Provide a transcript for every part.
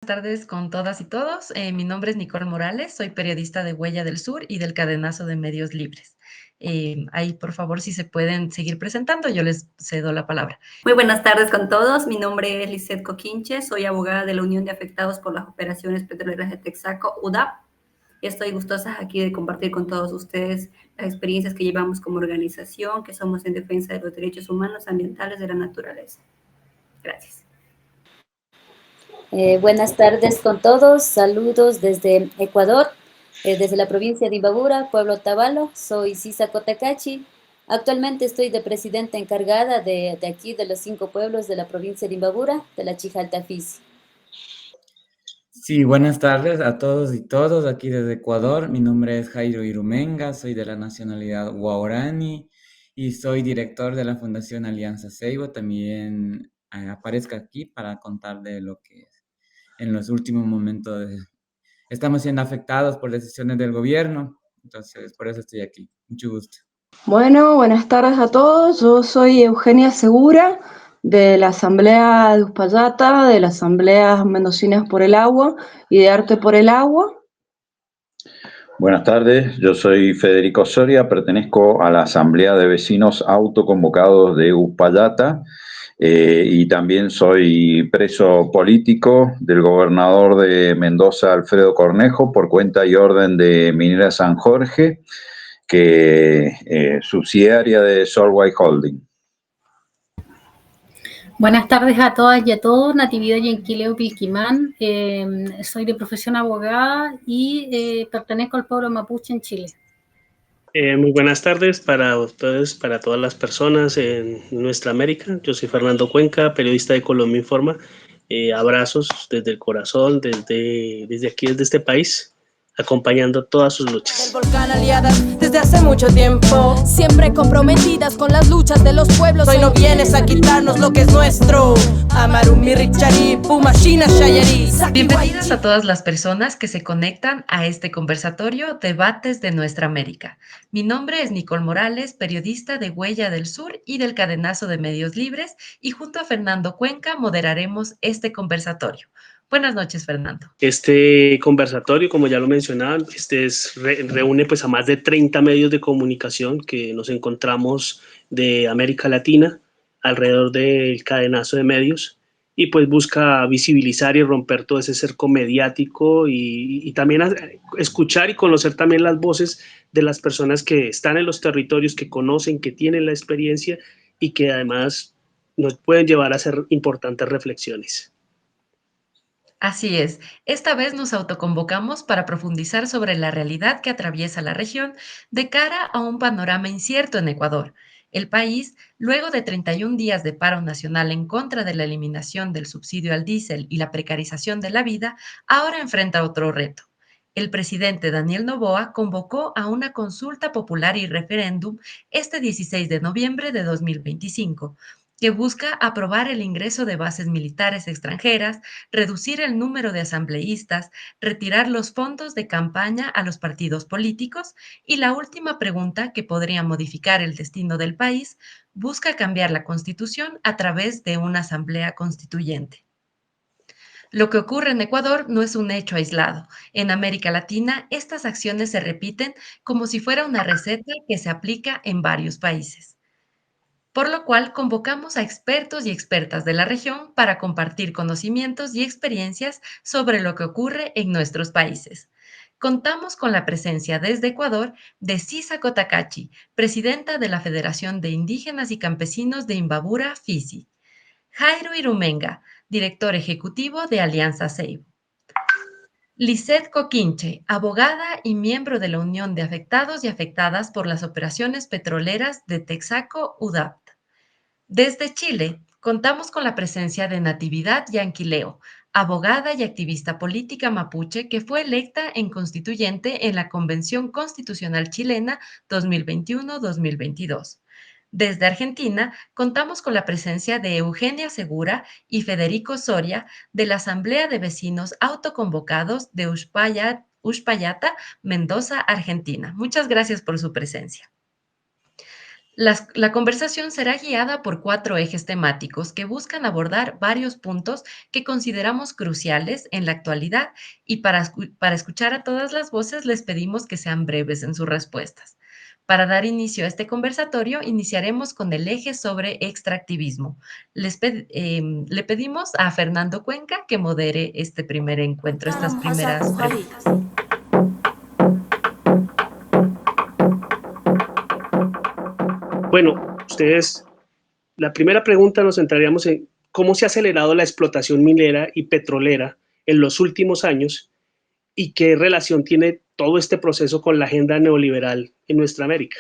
Tardes con todas y todos. Mi nombre es Nicole Morales, soy periodista de Huella del Sur y del Cadenazo de Medios Libres. Ahí, por favor, si se pueden seguir presentando, yo les cedo la palabra. Muy buenas tardes con todos. Mi nombre es Lisette Coquinche, soy abogada de la Unión de Afectados por las Operaciones Petroleras de Texaco, UDAP. Estoy gustosa aquí de compartir con todos ustedes las experiencias que llevamos como organización, que somos en defensa de los derechos humanos ambientales de la naturaleza. Gracias. Buenas tardes con todos, saludos desde Ecuador, desde la provincia de Imbabura, pueblo Otavalo. Soy Sisa Cotacachi. Actualmente estoy de presidenta encargada de aquí, de los 5 pueblos de la provincia de Imbabura, de la Chijaltafisi. Sí, buenas tardes a todos y todas aquí desde Ecuador. Mi nombre es Jairo Irumenga, soy de la nacionalidad Guarani y soy director de la Fundación Alianza Seibo. También aparezco aquí para contar de lo que en los últimos momentos estamos siendo afectados por decisiones del gobierno. Entonces, por eso estoy aquí. Mucho gusto. Bueno, buenas tardes a todos. Yo soy Eugenia Segura, de la Asamblea de Uspallata, de la Asamblea Mendocinas por el Agua y de Arte por el Agua. Buenas tardes, yo soy Federico Soria, pertenezco a la Asamblea de Vecinos Autoconvocados de Uspallata y también soy preso político del gobernador de Mendoza, Alfredo Cornejo, por cuenta y orden de Minera San Jorge, que subsidiaria de Solway Holding. Buenas tardes a todas y a todos, Natividad Yanquileo Pilquimán, soy de profesión abogada y pertenezco al pueblo mapuche en Chile. Muy buenas tardes para ustedes, para todas las personas en nuestra América. Yo soy Fernando Cuenca, periodista de Colombia Informa. Abrazos desde el corazón, desde aquí, desde este país, acompañando todas sus luchas. El volcán aliadas desde hace mucho tiempo, siempre comprometidas con las luchas de los pueblos. Hoy no vienes a quitarnos lo que es nuestro. Amarumi Richari, Pumashina Shayari. Bienvenidas a todas las personas que se conectan a este conversatorio Debates de Nuestra América. Mi nombre es Nicole Morales, periodista de Huella del Sur y del Cadenazo de Medios Libres, y junto a Fernando Cuenca moderaremos este conversatorio. Buenas noches, Fernando. Este conversatorio, como ya lo mencionaban, reúne pues a más de 30 medios de comunicación que nos encontramos de América Latina alrededor del cadenazo de medios y pues busca visibilizar y romper todo ese cerco mediático y también escuchar y conocer también las voces de las personas que están en los territorios, que conocen, que tienen la experiencia y que además nos pueden llevar a hacer importantes reflexiones. Así es, esta vez nos autoconvocamos para profundizar sobre la realidad que atraviesa la región de cara a un panorama incierto en Ecuador. El país, luego de 31 días de paro nacional en contra de la eliminación del subsidio al diésel y la precarización de la vida, ahora enfrenta otro reto. El presidente Daniel Noboa convocó a una consulta popular y referéndum este 16 de noviembre de 2025, que busca aprobar el ingreso de bases militares extranjeras, reducir el número de asambleístas, retirar los fondos de campaña a los partidos políticos y la última pregunta que podría modificar el destino del país, busca cambiar la Constitución a través de una asamblea constituyente. Lo que ocurre en Ecuador no es un hecho aislado. En América Latina, estas acciones se repiten como si fuera una receta que se aplica en varios países. Por lo cual convocamos a expertos y expertas de la región para compartir conocimientos y experiencias sobre lo que ocurre en nuestros países. Contamos con la presencia desde Ecuador de Sisa Cotacachi, presidenta de la Federación de Indígenas y Campesinos de Imbabura, FISI. Jairo Irumenga, director ejecutivo de Alianza Seibo. Lisette Coquinche, abogada y miembro de la Unión de Afectados y Afectadas por las Operaciones Petroleras de Texaco, UDAP. Desde Chile, contamos con la presencia de Natividad Yanquileo, abogada y activista política mapuche que fue electa en constituyente en la Convención Constitucional Chilena 2021-2022. Desde Argentina, contamos con la presencia de Eugenia Segura y Federico Soria de la Asamblea de Vecinos Autoconvocados de Uspallata, Mendoza, Argentina. Muchas gracias por su presencia. La conversación será guiada por 4 ejes temáticos que buscan abordar varios puntos que consideramos cruciales en la actualidad y para escuchar a todas las voces les pedimos que sean breves en sus respuestas. Para dar inicio a este conversatorio, iniciaremos con el eje sobre extractivismo. Le pedimos a Fernando Cuenca que modere este primer encuentro, estas primeras preguntas. Bueno, la primera pregunta nos centraríamos en cómo se ha acelerado la explotación minera y petrolera en los últimos años y qué relación tiene todo este proceso con la agenda neoliberal en nuestra América.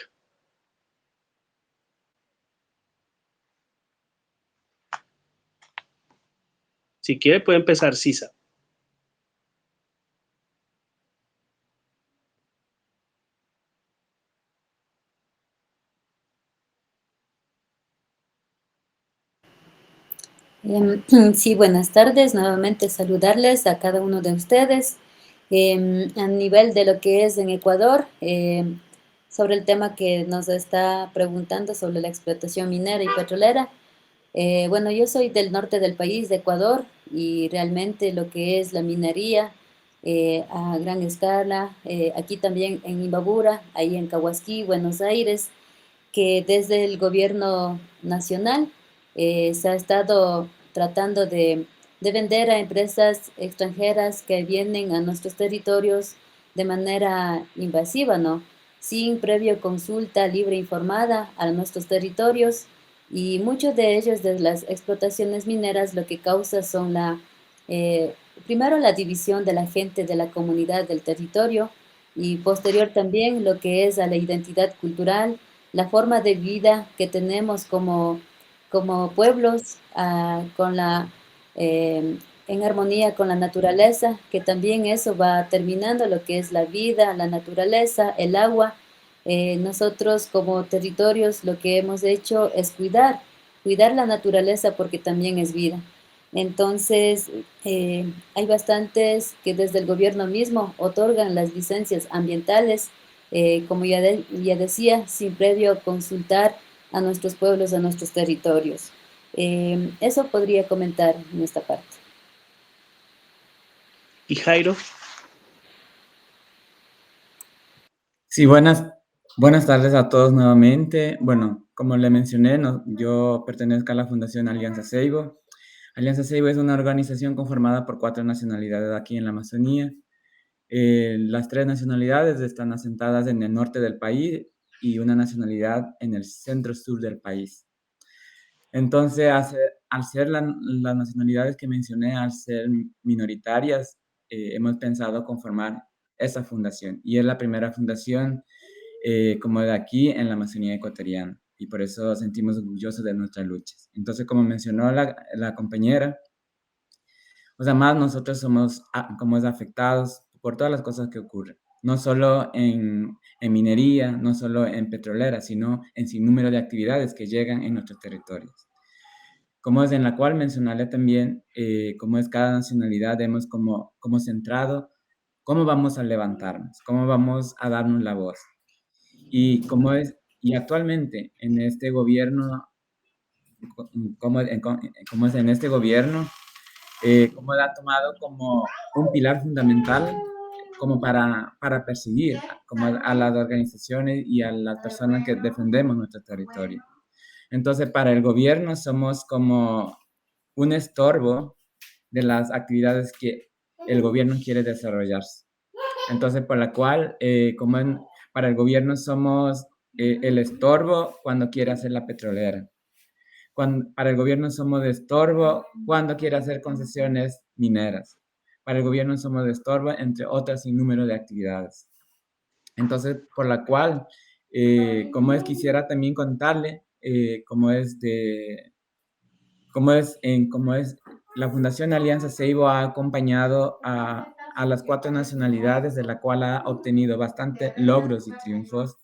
Si quiere, puede empezar Sisa. Sí, buenas tardes. Nuevamente saludarles a cada uno de ustedes. A nivel de lo que es en Ecuador, sobre el tema que nos está preguntando sobre la explotación minera y petrolera. Bueno, yo soy del norte del país, de Ecuador, y realmente lo que es la minería a gran escala, aquí también en Imbabura, ahí en Cahuasquí, Buenos Aires, que desde el gobierno nacional se ha estado tratando de vender a empresas extranjeras que vienen a nuestros territorios de manera invasiva, ¿no? Sin previo consulta libre e informada a nuestros territorios, y muchos de ellos de las explotaciones mineras lo que causa son primero la división de la gente de la comunidad del territorio, y posterior también lo que es a la identidad cultural, la forma de vida que tenemos como pueblos, en armonía con la naturaleza, que también eso va terminando lo que es la vida, la naturaleza, el agua. Nosotros como territorios lo que hemos hecho es cuidar la naturaleza porque también es vida. Entonces, hay bastantes que desde el gobierno mismo otorgan las licencias ambientales, como ya decía, sin previo consultar a nuestros pueblos, a nuestros territorios. Eso podría comentar en esta parte. ¿Y Jairo? Sí, buenas tardes a todos nuevamente. Bueno, como le mencioné, yo pertenezco a la Fundación Alianza Seibo. Alianza Seibo es una organización conformada por 4 nacionalidades aquí en la Amazonía. Las 3 nacionalidades están asentadas en el norte del país y una nacionalidad en el centro-sur del país. Entonces, al ser las nacionalidades que mencioné, al ser minoritarias, hemos pensado conformar esta fundación. Y es la primera fundación como de aquí en la Amazonía ecuatoriana. Y por eso sentimos orgullosos de nuestras luchas. Entonces, como mencionó la compañera, o sea, más nosotros somos como es afectados por todas las cosas que ocurren. No solo en minería, no solo en petrolera, sino en sinnúmero de actividades que llegan en nuestros territorios. Como es en la cual mencionarle también, cómo es cada nacionalidad, hemos como centrado cómo vamos a levantarnos, cómo vamos a darnos la voz. Y y actualmente en este gobierno, cómo es en este gobierno, cómo la ha tomado como un pilar fundamental como para perseguir como a las organizaciones y a las personas que defendemos nuestro territorio. Entonces, para el gobierno somos como un estorbo de las actividades que el gobierno quiere desarrollarse. Entonces, por la cual, para el gobierno somos el estorbo cuando quiere hacer la petrolera. Para el gobierno somos de estorbo cuando quiere hacer concesiones mineras. Para el gobierno somos de estorbo, entre otras sinnúmero de actividades. Entonces, por la cual, quisiera también contarle la Fundación Alianza Seibo ha acompañado a las 4 nacionalidades, de la cual ha obtenido bastantes logros y triunfos,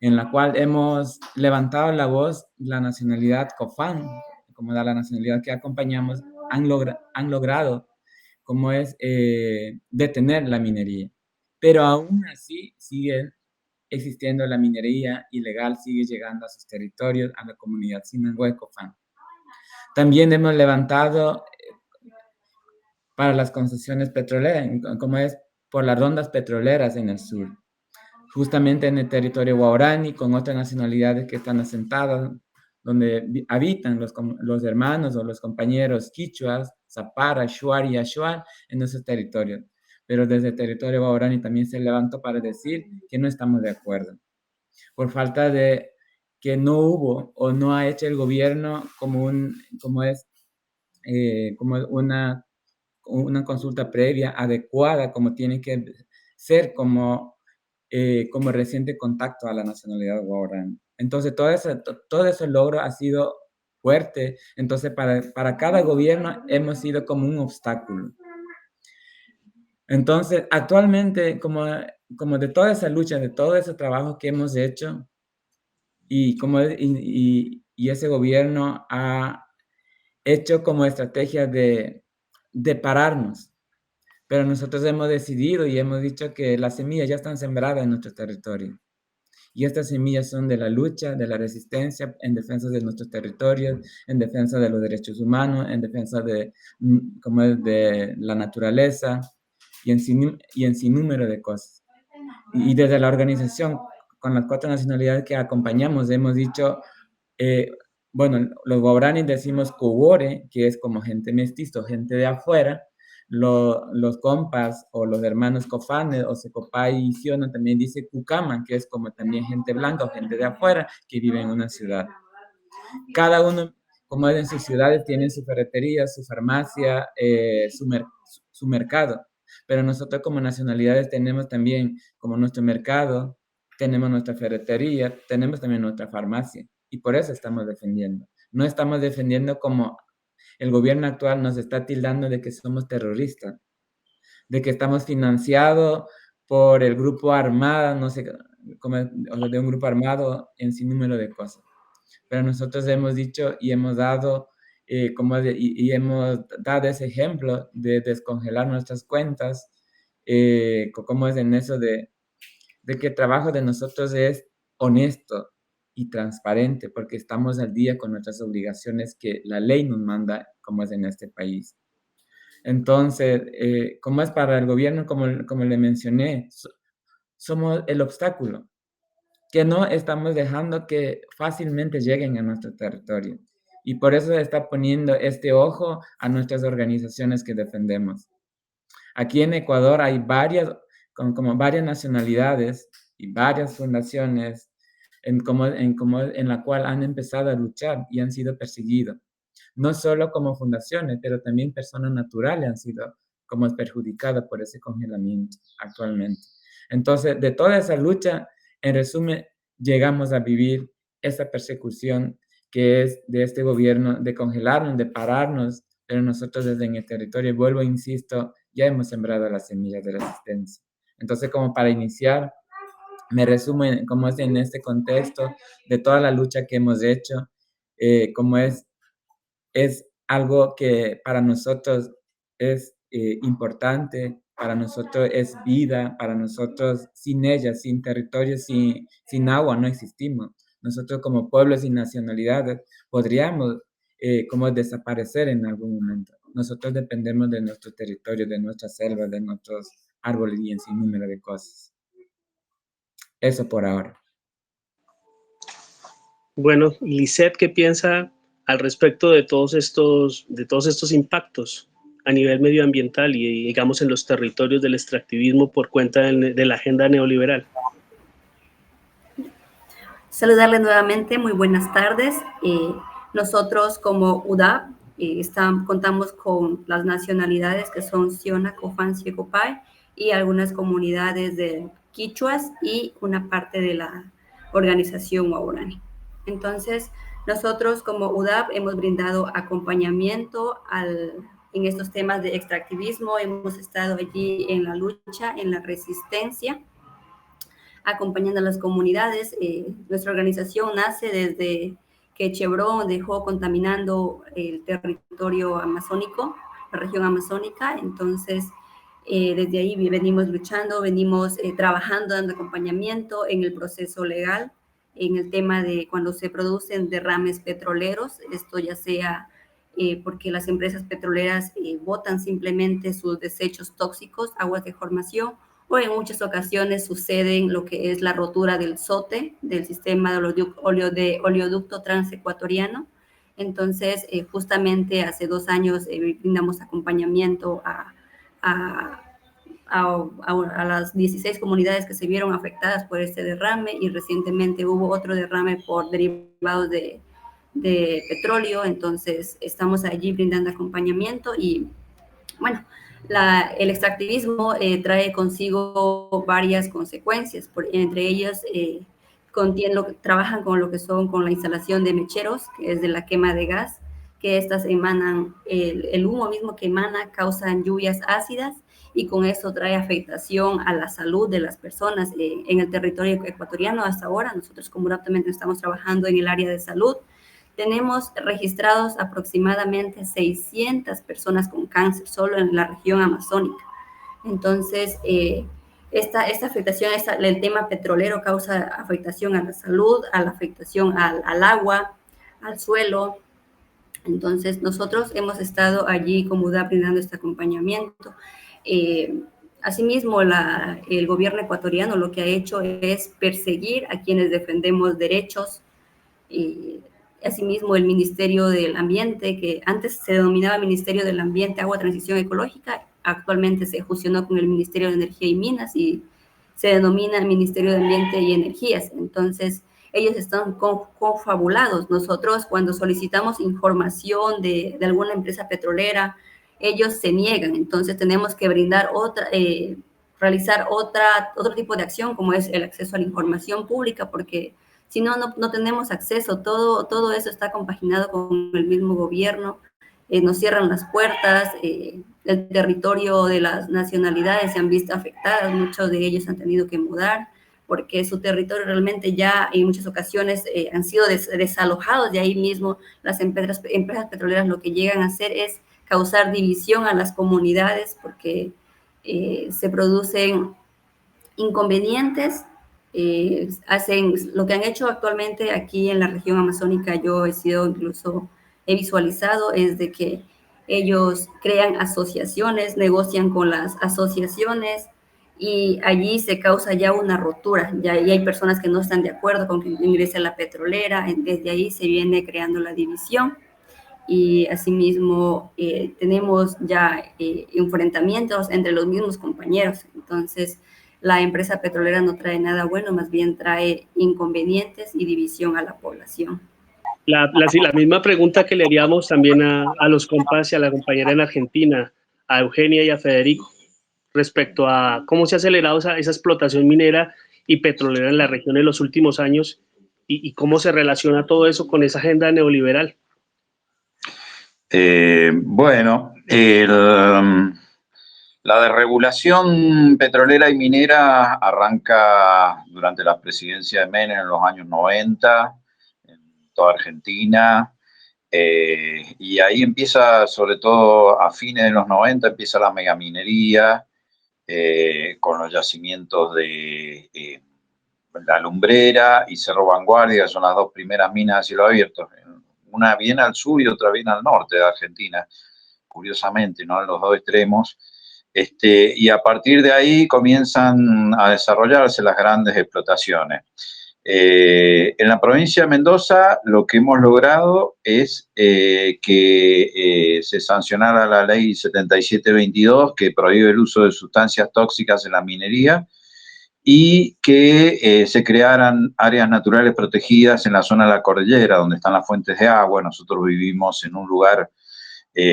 en la cual hemos levantado la voz. La nacionalidad COFAN, como la nacionalidad que acompañamos, han logrado detener la minería, pero aún así siguen existiendo la minería ilegal sigue llegando a sus territorios, a la comunidad Sinangó de Cofán. También hemos levantado para las concesiones petroleras, como es por las rondas petroleras en el sur, justamente en el territorio guaraní, con otras nacionalidades que están asentadas, donde habitan los hermanos o los compañeros quichuas, zapara, shuar y ashuar en esos territorios. Pero desde el territorio guaraní también se levantó para decir que no estamos de acuerdo, por falta de que no hubo o no ha hecho el gobierno como una consulta previa adecuada, como tiene que ser como reciente contacto a la nacionalidad guaraní. Entonces, todo ese logro ha sido fuerte. Entonces, para cada gobierno hemos sido como un obstáculo. Entonces, actualmente, como de toda esa lucha, de todo ese trabajo que hemos hecho, y ese gobierno ha hecho como estrategia de pararnos. Pero nosotros hemos decidido y hemos dicho que las semillas ya están sembradas en nuestro territorio. Y estas semillas son de la lucha, de la resistencia, en defensa de nuestros territorios, en defensa de los derechos humanos, en defensa de la naturaleza y en sinnúmero de cosas. Y desde la organización, con las 4 nacionalidades que acompañamos, hemos dicho, los guaraníes decimos cubore, que es como gente mestizo, gente de afuera. Los compas o los hermanos cofanes o secopay y siono también dice cucaman, que es como también gente blanca o gente de afuera que vive en una ciudad. Cada uno, como es en sus ciudades, tiene su ferretería, su farmacia, su mercado. Pero nosotros como nacionalidades tenemos también como nuestro mercado, tenemos nuestra ferretería, tenemos también nuestra farmacia. Y por eso estamos defendiendo. No estamos defendiendo como el gobierno actual nos está tildando de que somos terroristas, de que estamos financiados por el grupo armado, no sé, o de un grupo armado en sinnúmero de cosas. Pero nosotros hemos dicho y hemos dado, hemos dado ese ejemplo de descongelar nuestras cuentas, como es en eso de que el trabajo de nosotros es honesto y transparente, porque estamos al día con nuestras obligaciones que la ley nos manda, como es en este país. Entonces, como es para el gobierno, como le mencioné, somos el obstáculo, que no estamos dejando que fácilmente lleguen a nuestro territorio. Y por eso está poniendo este ojo a nuestras organizaciones que defendemos. Aquí en Ecuador hay varias nacionalidades y varias fundaciones en la cual han empezado a luchar y han sido perseguidos. No solo como fundaciones, pero también personas naturales han sido como perjudicadas por ese congelamiento actualmente. Entonces, de toda esa lucha, en resumen, llegamos a vivir esa persecución que es de este gobierno, de congelarnos, de pararnos, pero nosotros desde en el territorio, vuelvo e insisto, ya hemos sembrado las semillas de resistencia. Entonces, como para iniciar, me resumo como es en este contexto de toda la lucha que hemos hecho, como es algo que para nosotros es importante, para nosotros es vida, para nosotros sin ella, sin territorio, sin agua no existimos. Nosotros como pueblos y nacionalidades podríamos como desaparecer en algún momento. Nosotros dependemos de nuestro territorio, de nuestras selvas, de nuestros árboles y en sin número de cosas. Eso por ahora. Bueno, Lisette, ¿qué piensa al respecto de todos estos impactos a nivel medioambiental y, digamos, en los territorios del extractivismo por cuenta de la agenda neoliberal? Saludarles nuevamente, muy buenas tardes. Nosotros como UDAP contamos con las nacionalidades que son Siona, Cofán, Siecopay y algunas comunidades de quichuas y una parte de la organización guaraní. Entonces, nosotros como UDAP hemos brindado acompañamiento en estos temas de extractivismo, hemos estado allí en la lucha, en la resistencia, acompañando a las comunidades. Nuestra organización nace desde que Chevron dejó contaminando el territorio amazónico, la región amazónica. Entonces, Desde ahí venimos luchando, venimos trabajando, dando acompañamiento en el proceso legal, en el tema de cuando se producen derrames petroleros, esto ya sea porque las empresas petroleras botan simplemente sus desechos tóxicos, aguas de formación, o en muchas ocasiones suceden lo que es la rotura del SOTE, del sistema de oleoducto transecuatoriano. Entonces, justamente hace 2 años brindamos acompañamiento a las 16 comunidades que se vieron afectadas por este derrame, y recientemente hubo otro derrame por derivados de petróleo. Entonces estamos allí brindando acompañamiento y bueno, el extractivismo trae consigo varias consecuencias, entre ellas trabajan con lo que son con la instalación de mecheros, que es de la quema de gas, que estas emanan, el humo mismo que emana causan lluvias ácidas, y con eso trae afectación a la salud de las personas en el territorio ecuatoriano. Hasta ahora nosotros como UDAP también estamos trabajando en el área de salud. Tenemos registrados aproximadamente 600 personas con cáncer solo en la región amazónica. Entonces, esta afectación, el tema petrolero causa afectación a la salud, a la afectación al agua, al suelo. Entonces, nosotros hemos estado allí como UDAP brindando este acompañamiento. Asimismo, el gobierno ecuatoriano lo que ha hecho es perseguir a quienes defendemos derechos. Asimismo, el Ministerio del Ambiente, que antes se denominaba Ministerio del Ambiente, Agua, Transición Ecológica, actualmente se fusionó con el Ministerio de Energía y Minas y se denomina Ministerio de Ambiente y Energías. Entonces, ellos están confabulados. Nosotros, cuando solicitamos información de alguna empresa petrolera, ellos se niegan. Entonces, tenemos que brindar realizar otro tipo de acción, como es el acceso a la información pública, porque si no tenemos acceso. Todo eso está compaginado con el mismo gobierno. Nos cierran las puertas, el territorio de las nacionalidades se han visto afectadas, muchos de ellos han tenido que mudar, porque su territorio realmente ya en muchas ocasiones han sido desalojados. De ahí mismo las empresas petroleras lo que llegan a hacer es causar división a las comunidades, porque se producen inconvenientes. Hacen lo que han hecho actualmente aquí en la región amazónica. Yo he visualizado, es de que ellos crean asociaciones, negocian con las asociaciones, y allí se causa ya una rotura, ya hay personas que no están de acuerdo con que ingrese a la petrolera. Desde ahí se viene creando la división, y asimismo tenemos ya enfrentamientos entre los mismos compañeros. Entonces, la empresa petrolera no trae nada bueno, más bien trae inconvenientes y división a la población. La misma pregunta que le haríamos también a los compas y a la compañera en Argentina, a Eugenia y a Federico, respecto a cómo se ha acelerado esa explotación minera y petrolera en la región en los últimos años, y cómo se relaciona todo eso con esa agenda neoliberal. Bueno, la desregulación petrolera y minera arranca durante la presidencia de Menem en los años 90, en toda Argentina, y ahí empieza, sobre todo a fines de los 90, empieza la megaminería, con los yacimientos de La Lumbrera y Cerro Vanguardia, son las dos primeras minas a cielo abierto, una bien al sur y otra bien al norte de Argentina, curiosamente, ¿no? En los dos extremos. Y a partir de ahí comienzan a desarrollarse las grandes explotaciones. En la provincia de Mendoza lo que hemos logrado es que se sancionara la ley 7722, que prohíbe el uso de sustancias tóxicas en la minería, y que se crearan áreas naturales protegidas en la zona de la cordillera, donde están las fuentes de agua. Nosotros vivimos en un lugar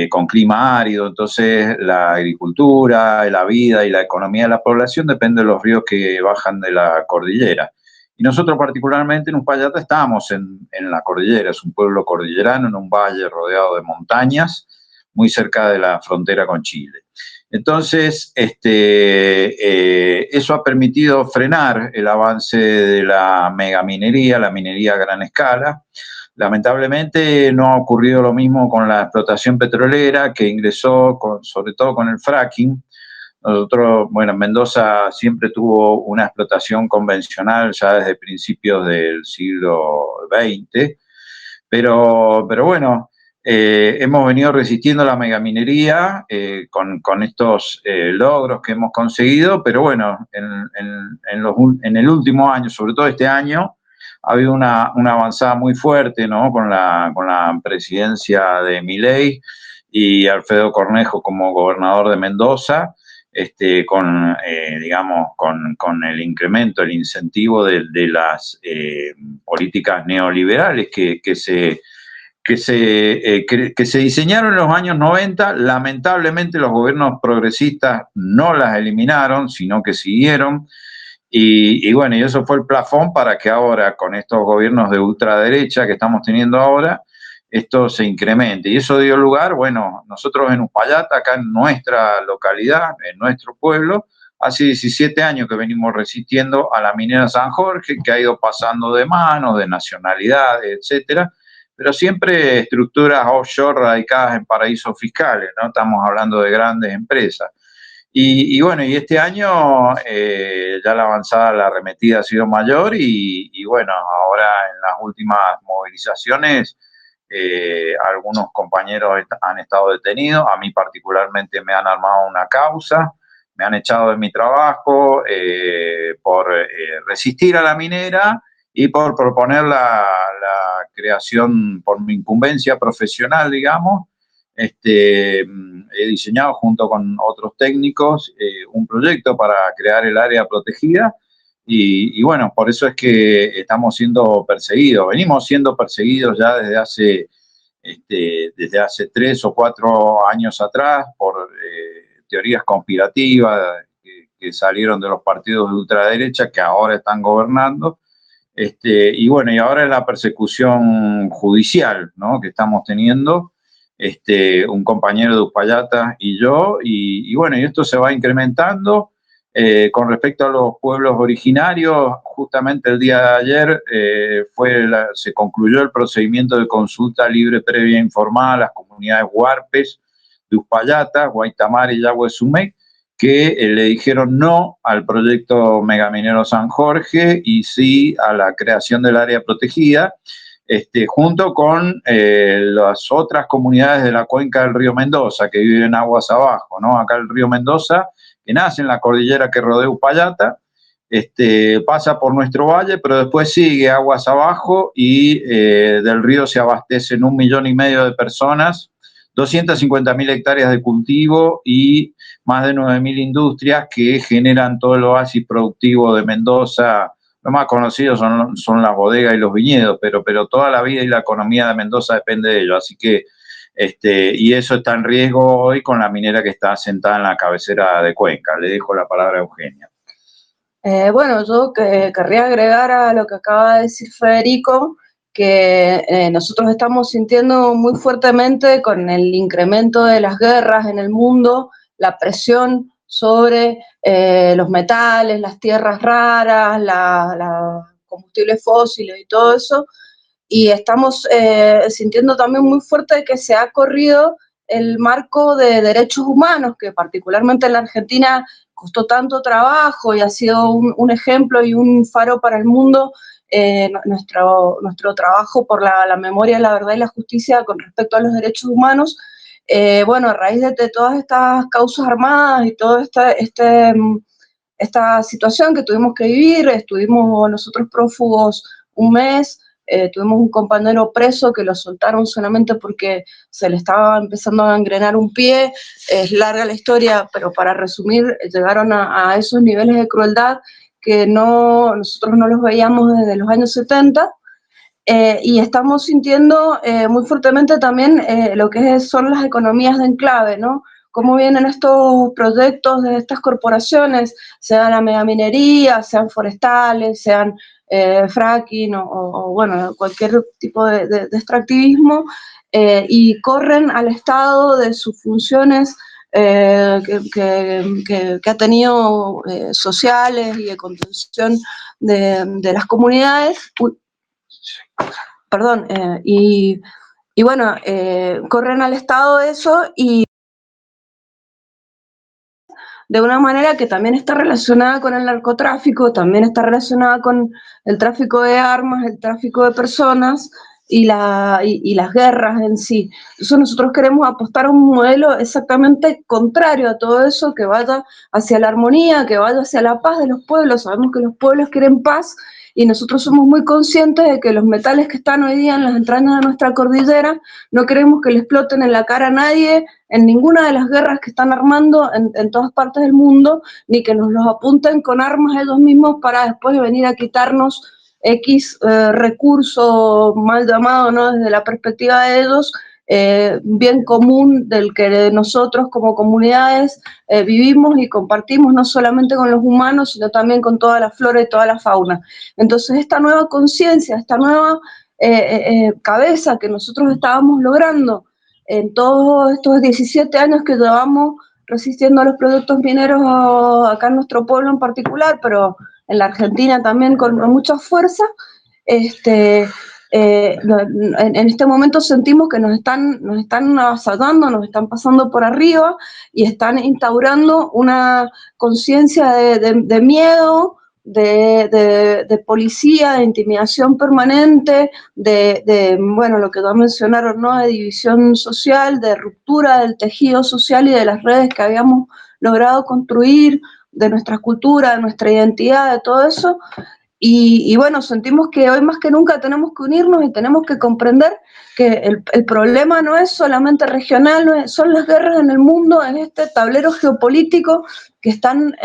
con clima árido, entonces la agricultura, la vida y la economía de la población depende de los ríos que bajan de la cordillera. Y nosotros particularmente en Uspallata estamos en la cordillera, es un pueblo cordillerano en un valle rodeado de montañas, muy cerca de la frontera con Chile. Entonces, eso ha permitido frenar el avance de la megaminería, la minería a gran escala. Lamentablemente no ha ocurrido lo mismo con la explotación petrolera, que ingresó sobre todo con el fracking, Nosotros, bueno, Mendoza siempre tuvo una explotación convencional ya desde principios del siglo XX, pero bueno, hemos venido resistiendo la megaminería con estos logros que hemos conseguido, pero bueno, en el último año, sobre todo este año, ha habido una avanzada muy fuerte, ¿no? Con la presidencia de Milei y Alfredo Cornejo como gobernador de Mendoza, digamos, con el incremento, el incentivo de las políticas neoliberales que se diseñaron en los años 90. Lamentablemente los gobiernos progresistas no las eliminaron, sino que siguieron. Y bueno, y eso fue el plafón para que ahora, con estos gobiernos de ultraderecha que estamos teniendo ahora, esto se incremente. Y eso dio lugar, bueno, nosotros en Uspallata, acá en nuestra localidad, en nuestro pueblo, hace 17 años que venimos resistiendo a la minera San Jorge, que ha ido pasando de manos, de nacionalidades, etcétera, pero siempre estructuras offshore radicadas en paraísos fiscales, ¿no? Estamos hablando de grandes empresas. Y bueno, y este año ya la avanzada, la arremetida ha sido mayor y bueno, ahora en las últimas movilizaciones algunos compañeros han estado detenidos, a mí particularmente me han armado una causa, me han echado de mi trabajo por resistir a la minera y por proponer la creación, por mi incumbencia profesional, digamos. He diseñado junto con otros técnicos un proyecto para crear el área protegida y bueno, por eso es que estamos siendo perseguidos. Venimos siendo perseguidos ya desde hace 3 o 4 años atrás por teorías conspirativas que salieron de los partidos de ultraderecha que ahora están gobernando. Y bueno, y ahora es la persecución judicial, ¿no? Que estamos teniendo. Un compañero de Uspallata y yo, y bueno, y esto se va incrementando. Con respecto a los pueblos originarios, justamente el día de ayer se concluyó el procedimiento de consulta libre previa informada a las comunidades huarpes de Uspallata, Guaitamar y Yaguezumec, que le dijeron no al proyecto megaminero San Jorge y sí a la creación del área protegida. Junto con las otras comunidades de la cuenca del río Mendoza que viven aguas abajo, ¿no? Acá el río Mendoza, que nace en la cordillera que rodea Uspallata, pasa por nuestro valle, pero después sigue aguas abajo y del río se abastecen 1,5 millones de personas, 250.000 hectáreas de cultivo y más de 9.000 industrias que generan todo el oasis productivo de Mendoza. Lo más conocido son las bodegas y los viñedos, pero toda la vida y la economía de Mendoza depende de ello. Así que, y eso está en riesgo hoy con la minera que está sentada en la cabecera de Cuenca. Le dejo la palabra a Eugenia. Bueno, yo querría agregar a lo que acaba de decir Federico, que nosotros estamos sintiendo muy fuertemente con el incremento de las guerras en el mundo, la presión sobre los metales, las tierras raras, los combustibles fósiles y todo eso, y estamos sintiendo también muy fuerte que se ha corrido el marco de derechos humanos, que particularmente en la Argentina costó tanto trabajo y ha sido un ejemplo y un faro para el mundo, nuestro trabajo por la memoria, la verdad y la justicia con respecto a los derechos humanos. Bueno, a raíz de todas estas causas armadas y toda esta situación que tuvimos que vivir, estuvimos nosotros prófugos un mes, tuvimos un compañero preso que lo soltaron solamente porque se le estaba empezando a gangrenar un pie. Es larga la historia, pero para resumir, llegaron a esos niveles de crueldad que nosotros no los veíamos desde los años 70. Y estamos sintiendo muy fuertemente también lo que son las economías de enclave, ¿no? Cómo vienen estos proyectos de estas corporaciones, sean la megaminería, sean forestales, sean fracking o bueno, cualquier tipo de extractivismo, y corren al Estado de sus funciones que ha tenido sociales y de contención de las comunidades. Perdón, y bueno, corren al Estado de eso y de una manera que también está relacionada con el narcotráfico, también está relacionada con el tráfico de armas, el tráfico de personas y las guerras en sí. Entonces nosotros queremos apostar a un modelo exactamente contrario a todo eso, que vaya hacia la armonía, que vaya hacia la paz de los pueblos. Sabemos que los pueblos quieren paz y nosotros somos muy conscientes de que los metales que están hoy día en las entrañas de nuestra cordillera no queremos que le exploten en la cara a nadie en ninguna de las guerras que están armando en todas partes del mundo, ni que nos los apunten con armas ellos mismos para después venir a quitarnos X recurso mal llamado, ¿no? Desde la perspectiva de ellos, bien común del que nosotros como comunidades vivimos y compartimos no solamente con los humanos, sino también con toda la flora y toda la fauna. Entonces esta nueva conciencia, esta nueva cabeza que nosotros estábamos logrando en todos estos 17 años que llevamos resistiendo a los productos mineros acá en nuestro pueblo en particular, pero en la Argentina también con mucha fuerza, en este momento sentimos que nos están avasallando, nos están pasando por arriba y están instaurando una conciencia de miedo, de policía, de intimidación permanente, bueno, lo que ya mencionaron, ¿no? De división social, de ruptura del tejido social y de las redes que habíamos logrado construir, de nuestra cultura, de nuestra identidad, de todo eso. Y bueno, sentimos que hoy más que nunca tenemos que unirnos y tenemos que comprender que el problema no es solamente regional, son las guerras en el mundo, es este tablero geopolítico que están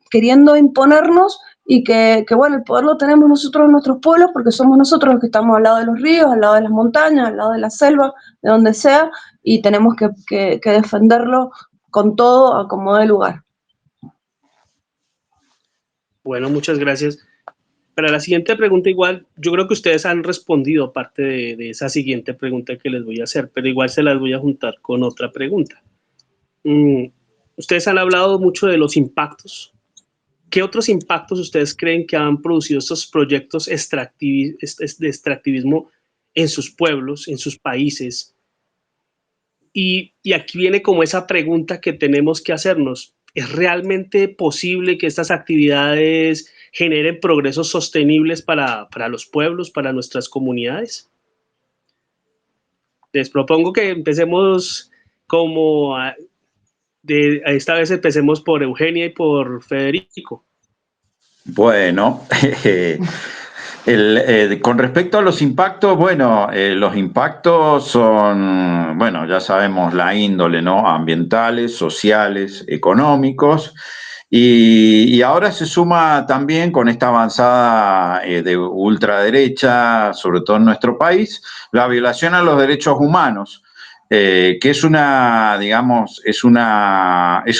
queriendo imponernos y que bueno, el poder lo tenemos nosotros en nuestros pueblos porque somos nosotros los que estamos al lado de los ríos, al lado de las montañas, al lado de la selva, de donde sea, y tenemos que defenderlo con todo a como dé lugar. Bueno, muchas gracias. Para la siguiente pregunta, igual, yo creo que ustedes han respondido parte de esa siguiente pregunta que les voy a hacer, pero igual se las voy a juntar con otra pregunta. Ustedes han hablado mucho de los impactos. ¿Qué otros impactos ustedes creen que han producido estos proyectos de extractivismo en sus pueblos, en sus países? Y aquí viene como esa pregunta que tenemos que hacernos. ¿Es realmente posible que estas actividades generen progresos sostenibles para los pueblos, para nuestras comunidades? Les propongo que empecemos esta vez empecemos por Eugenia y por Federico. Bueno, con respecto a los impactos, bueno, los impactos son, bueno, ya sabemos la índole, ¿no? Ambientales, sociales, económicos, y ahora se suma también con esta avanzada de ultraderecha, sobre todo en nuestro país, la violación a los derechos humanos. Que es digamos, es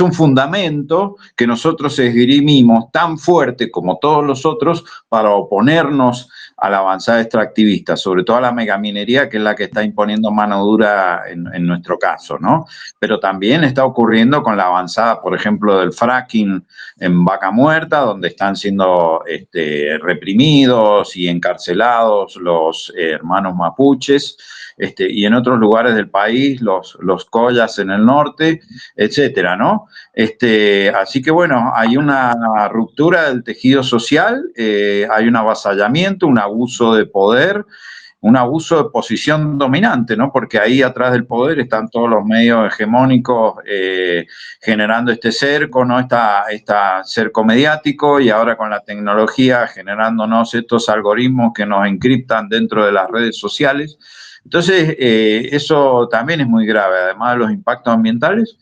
un fundamento que nosotros esgrimimos tan fuerte como todos los otros para oponernos a la avanzada extractivista, sobre todo a la megaminería, que es la que está imponiendo mano dura en nuestro caso, ¿no? Pero también está ocurriendo con la avanzada, por ejemplo, del fracking en Vaca Muerta, donde están siendo reprimidos y encarcelados los hermanos mapuches, y en otros lugares del país, los collas en el norte, etcétera, ¿no? Así que bueno, hay una ruptura del tejido social, hay un avasallamiento, un abuso de poder, un abuso de posición dominante, ¿no? Porque ahí atrás del poder están todos los medios hegemónicos generando este cerco, ¿no? Esta cerco mediático, y ahora con la tecnología generándonos estos algoritmos que nos encriptan dentro de las redes sociales. Entonces, eso también es muy grave, además de los impactos ambientales,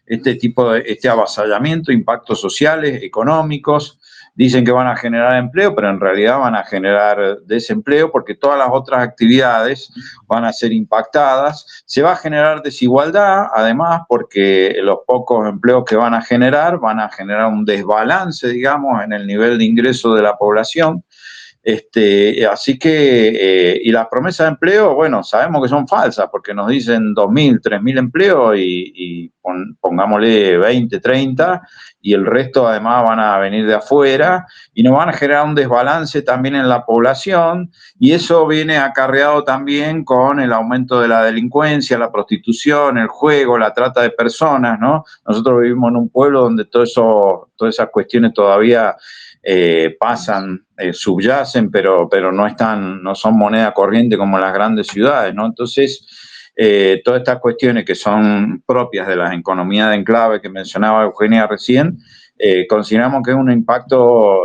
este avasallamiento, impactos sociales, económicos. Dicen que van a generar empleo, pero en realidad van a generar desempleo porque todas las otras actividades van a ser impactadas. Se va a generar desigualdad, además, porque los pocos empleos que van a generar un desbalance, digamos, en el nivel de ingreso de la población. Así que, y las promesas de empleo, bueno, sabemos que son falsas porque nos dicen 2.000, 3.000 empleos y pongámosle 20, 30 y el resto además van a venir de afuera y nos van a generar un desbalance también en la población y eso viene acarreado también con el aumento de la delincuencia, la prostitución, el juego, la trata de personas, ¿no? Nosotros vivimos en un pueblo donde todas esas cuestiones todavía pasan, subyacen, pero no son moneda corriente como en las grandes ciudades, ¿no? Entonces, todas estas cuestiones que son propias de las economías de enclave que mencionaba Eugenia recién, consideramos que es un impacto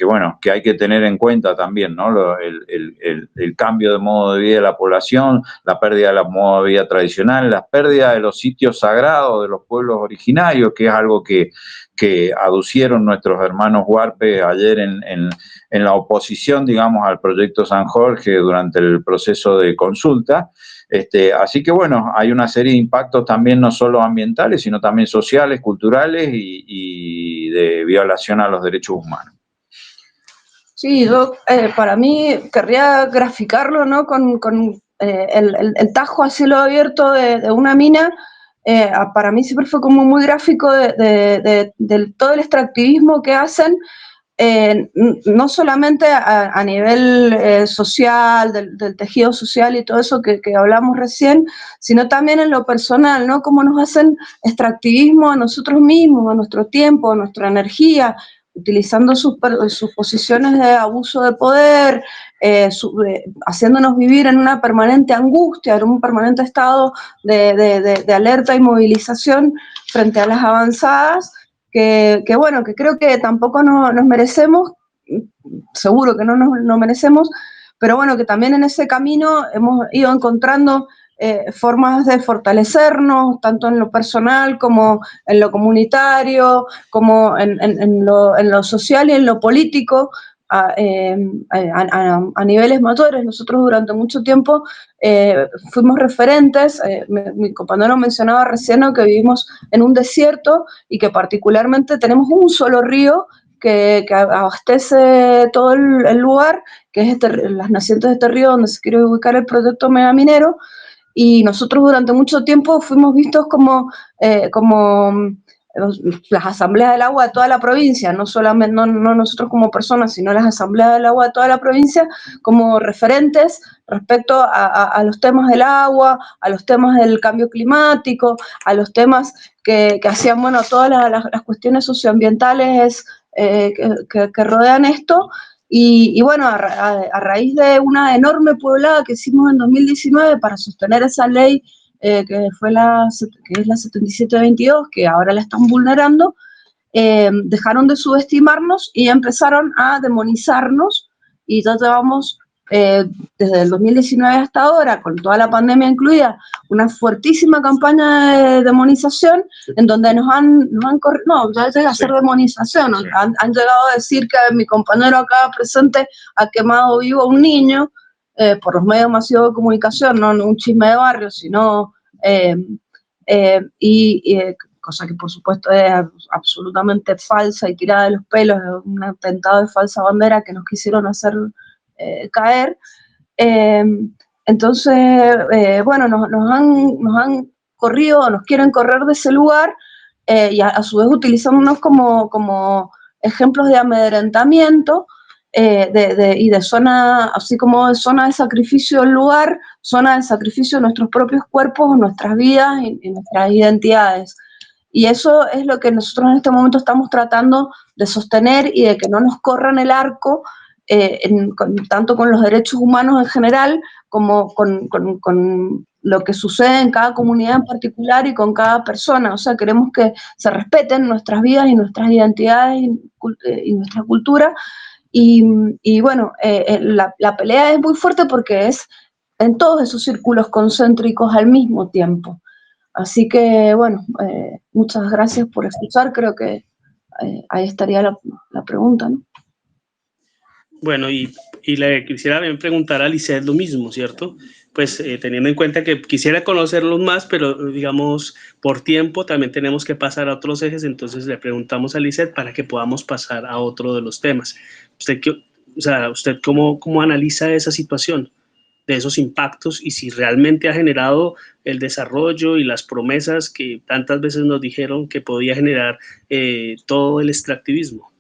bueno, que hay que tener en cuenta también, ¿no? El cambio de modo de vida de la población, la pérdida de la modo de vida tradicional, la pérdida de los sitios sagrados de los pueblos originarios, que es algo que aducieron nuestros hermanos huarpes ayer en la oposición, digamos, al proyecto San Jorge durante el proceso de consulta. Así que, bueno, hay una serie de impactos también no solo ambientales, sino también sociales, culturales y de violación a los derechos humanos. Sí, yo para mí querría graficarlo, ¿no? Con el tajo a cielo abierto de una mina. Para mí siempre fue como muy gráfico de todo el extractivismo que hacen, no solamente a nivel social, del tejido social y todo eso que hablamos recién, sino también en lo personal, ¿no? Cómo nos hacen extractivismo a nosotros mismos, a nuestro tiempo, a nuestra energía, utilizando sus posiciones de abuso de poder, haciéndonos vivir en una permanente angustia, en un permanente estado de alerta y movilización frente a las avanzadas, que bueno, que creo que tampoco nos merecemos, seguro que no nos merecemos, pero bueno, que también en ese camino hemos ido encontrando formas de fortalecernos, tanto en lo personal como en lo comunitario, como en lo social y en lo político, a niveles mayores. Nosotros durante mucho tiempo fuimos referentes, mi compañero mencionaba recién, ¿no?, que vivimos en un desierto y que particularmente tenemos un solo río que abastece todo el lugar, que es las nacientes de este río donde se quiere ubicar el proyecto megaminero, y nosotros durante mucho tiempo fuimos vistos como las asambleas del agua de toda la provincia, no solamente no nosotros como personas, sino las asambleas del agua de toda la provincia, como referentes respecto a los temas del agua, a los temas del cambio climático, a los temas que hacían, bueno, todas las cuestiones socioambientales que rodean esto. Y bueno, a raíz de una enorme pueblada que hicimos en 2019 para sostener esa ley que es la 7722, que ahora la están vulnerando, dejaron de subestimarnos y empezaron a demonizarnos, y ya llevamos desde el 2019 hasta ahora, con toda la pandemia incluida, una fuertísima campaña de demonización en donde nos han no, ya llega a ser demonización, sí. Han llegado a decir que mi compañero acá presente ha quemado vivo a un niño, por los medios masivos de comunicación, no un chisme de barrio, sino cosa que por supuesto es absolutamente falsa y tirada de los pelos, un atentado de falsa bandera que nos quisieron hacer caer. Entonces, bueno, nos han corrido, nos quieren correr de ese lugar, y a su vez utilizándonos como ejemplos de amedrentamiento, y de zona, así como de zona de sacrificio del lugar, zona de sacrificio de nuestros propios cuerpos, nuestras vidas y nuestras identidades. Y eso es lo que nosotros en este momento estamos tratando de sostener y de que no nos corran el arco, tanto con los derechos humanos en general como con lo que sucede en cada comunidad en particular y con cada persona. O sea, queremos que se respeten nuestras vidas y nuestras identidades y nuestra cultura. Y bueno, la pelea es muy fuerte porque es en todos esos círculos concéntricos al mismo tiempo. Así que, bueno, muchas gracias por escuchar. Creo que ahí estaría la pregunta, ¿no? Bueno, y le quisiera también preguntar a Lisset lo mismo, ¿cierto? Pues teniendo en cuenta que quisiera conocerlos más, pero digamos, por tiempo también tenemos que pasar a otros ejes, entonces le preguntamos a Lisset para que podamos pasar a otro de los temas. Usted O sea, ¿usted cómo analiza esa situación de esos impactos y si realmente ha generado el desarrollo y las promesas que tantas veces nos dijeron que podía generar todo el extractivismo?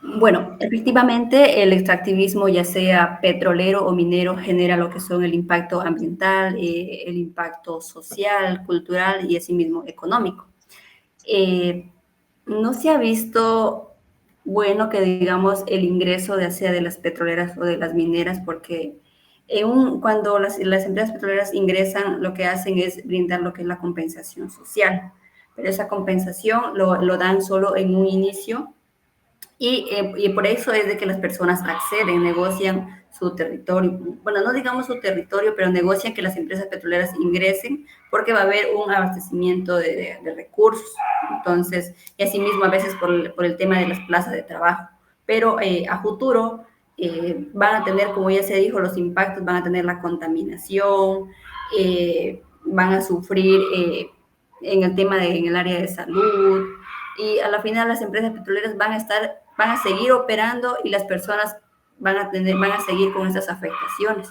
Bueno, efectivamente el extractivismo, ya sea petrolero o minero, genera lo que son el impacto ambiental, el impacto social, cultural y asimismo económico. No se ha visto bueno que digamos el ingreso ya sea de las petroleras o de las mineras, porque cuando las empresas petroleras ingresan, lo que hacen es brindar lo que es la compensación social, pero esa compensación lo dan solo en un inicio y por eso es de que las personas acceden, negocian su territorio. Bueno, no digamos su territorio, pero negocian que las empresas petroleras ingresen porque va a haber un abastecimiento de recursos. Entonces, y asimismo a veces por el tema de las plazas de trabajo. Pero a futuro van a tener, como ya se dijo, los impactos, van a tener la contaminación, van a sufrir en el tema en el área de salud, y a la final las empresas petroleras van a seguir operando y las personas van a seguir con esas afectaciones.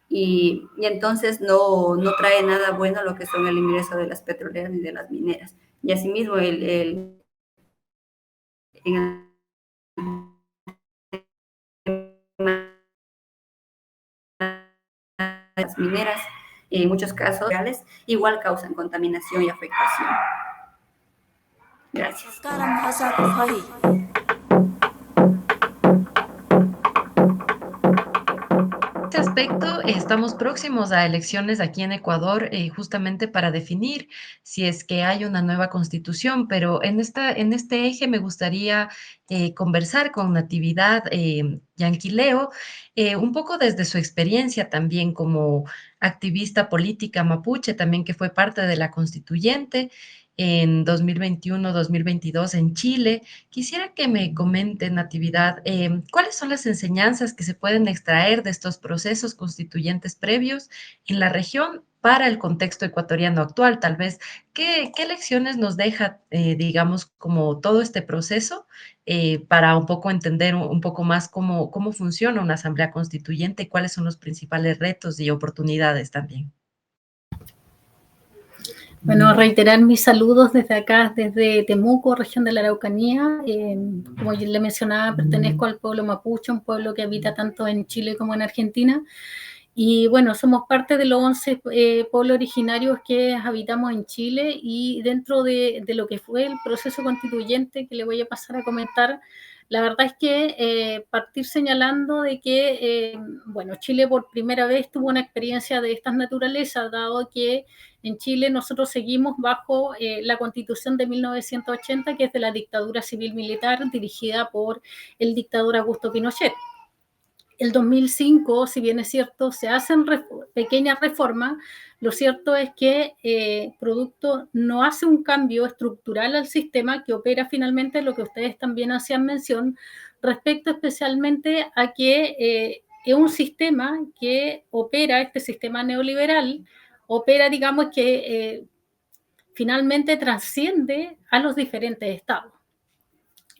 Y entonces no trae nada bueno lo que son el ingreso de las petroleras ni de las mineras. Y asimismo, en las mineras, en muchos casos reales, igual causan contaminación y afectación. Gracias. Este aspecto, estamos próximos a elecciones aquí en Ecuador, justamente para definir si es que hay una nueva constitución, pero en este eje me gustaría conversar con Natividad Yanquileo, un poco desde su experiencia también como activista política mapuche, también que fue parte de la constituyente en 2021-2022 en Chile. Quisiera que me comente, Natividad, cuáles son las enseñanzas que se pueden extraer de estos procesos constituyentes previos en la región para el contexto ecuatoriano actual. Tal vez, ¿qué lecciones nos deja, digamos, como todo este proceso para un poco entender un poco más cómo funciona una asamblea constituyente y cuáles son los principales retos y oportunidades también? Bueno, reiterar mis saludos desde acá, desde Temuco, región de la Araucanía. Como yo le mencionaba, pertenezco al pueblo mapuche, un pueblo que habita tanto en Chile como en Argentina. Y bueno, somos parte de los 11 pueblos originarios que habitamos en Chile, y dentro de lo que fue el proceso constituyente que le voy a pasar a comentar, la verdad es que partir señalando de que, bueno, Chile por primera vez tuvo una experiencia de estas naturalezas, dado que en Chile nosotros seguimos bajo la Constitución de 1980, que es de la dictadura civil-militar dirigida por el dictador Augusto Pinochet. El 2005, si bien es cierto, se hacen pequeñas reformas, lo cierto es que Producto no hace un cambio estructural al sistema que opera finalmente, lo que ustedes también hacían mención, respecto especialmente a que es un sistema que opera, este sistema neoliberal, opera, digamos, que finalmente trasciende a los diferentes estados.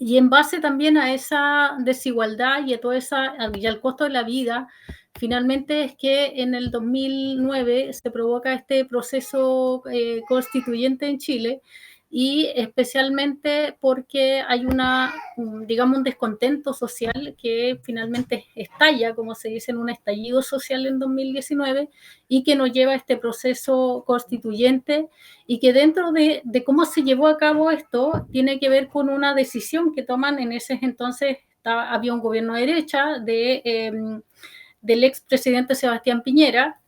Y en base también a esa desigualdad y a todo y al costo de la vida, finalmente es que en el 2009 se provoca este proceso constituyente en Chile, y especialmente porque hay digamos, un descontento social que finalmente estalla, como se dice, en un estallido social en 2019, y que nos lleva a este proceso constituyente, y que dentro de cómo se llevó a cabo esto tiene que ver con una decisión que toman en ese entonces. Había un gobierno de derecha del expresidente Sebastián Piñera,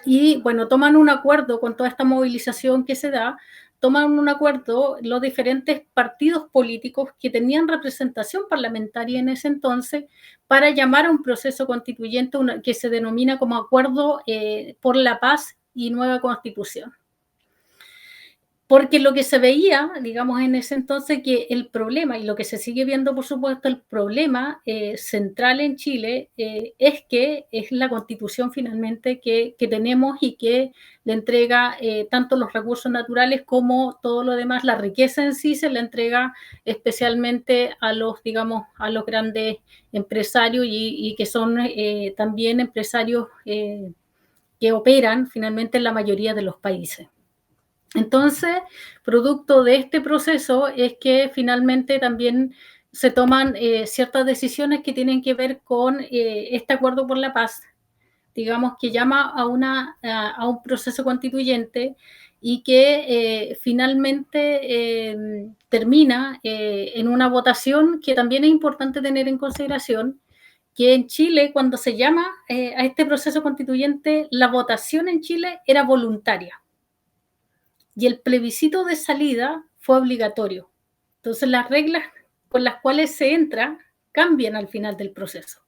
y bueno, toman un acuerdo con toda esta movilización que se da, toman un acuerdo los diferentes partidos políticos que tenían representación parlamentaria en ese entonces para llamar a un proceso constituyente que se denomina como Acuerdo por la Paz y Nueva Constitución. Porque lo que se veía, digamos, en ese entonces, que el problema, y lo que se sigue viendo, por supuesto, el problema central en Chile es que es la Constitución finalmente que tenemos y que le entrega tanto los recursos naturales como todo lo demás, la riqueza en sí se le entrega especialmente a los, digamos, a los grandes empresarios y que son también empresarios que operan finalmente en la mayoría de los países. Entonces, producto de este proceso es que finalmente también se toman ciertas decisiones que tienen que ver con este acuerdo por la paz, digamos, que llama a un proceso constituyente y que finalmente termina en una votación que también es importante tener en consideración, que en Chile, cuando se llama a este proceso constituyente, la votación en Chile era voluntaria y el plebiscito de salida fue obligatorio. Entonces las reglas con las cuales se entra cambian al final del proceso.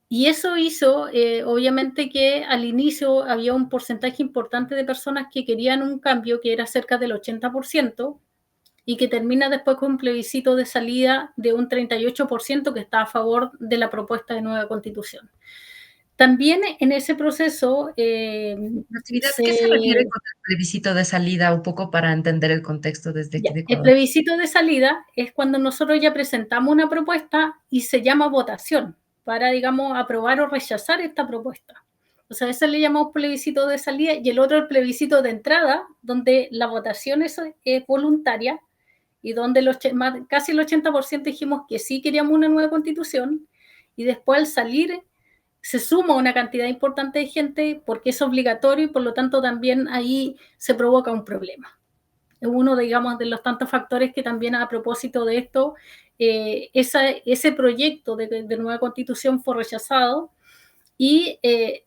Y eso hizo, obviamente, que al inicio había un porcentaje importante de personas que querían un cambio, que era cerca del 80%, y que termina después con un plebiscito de salida de un 38% que está a favor de la propuesta de nueva constitución. También en ese proceso... Natividad, ¿qué se refiere con el plebiscito de salida? Un poco para entender el contexto desde aquí de El plebiscito de salida es cuando nosotros ya presentamos una propuesta y se llama votación para, digamos, aprobar o rechazar esta propuesta. O sea, ese le llamamos plebiscito de salida y el otro el plebiscito de entrada, donde la votación es voluntaria y donde casi el 80% dijimos que sí queríamos una nueva constitución y después al salir se suma una cantidad importante de gente porque es obligatorio y por lo tanto también ahí se provoca un problema. Es uno, digamos, de los tantos factores que también a propósito de esto, ese proyecto de nueva constitución fue rechazado. Y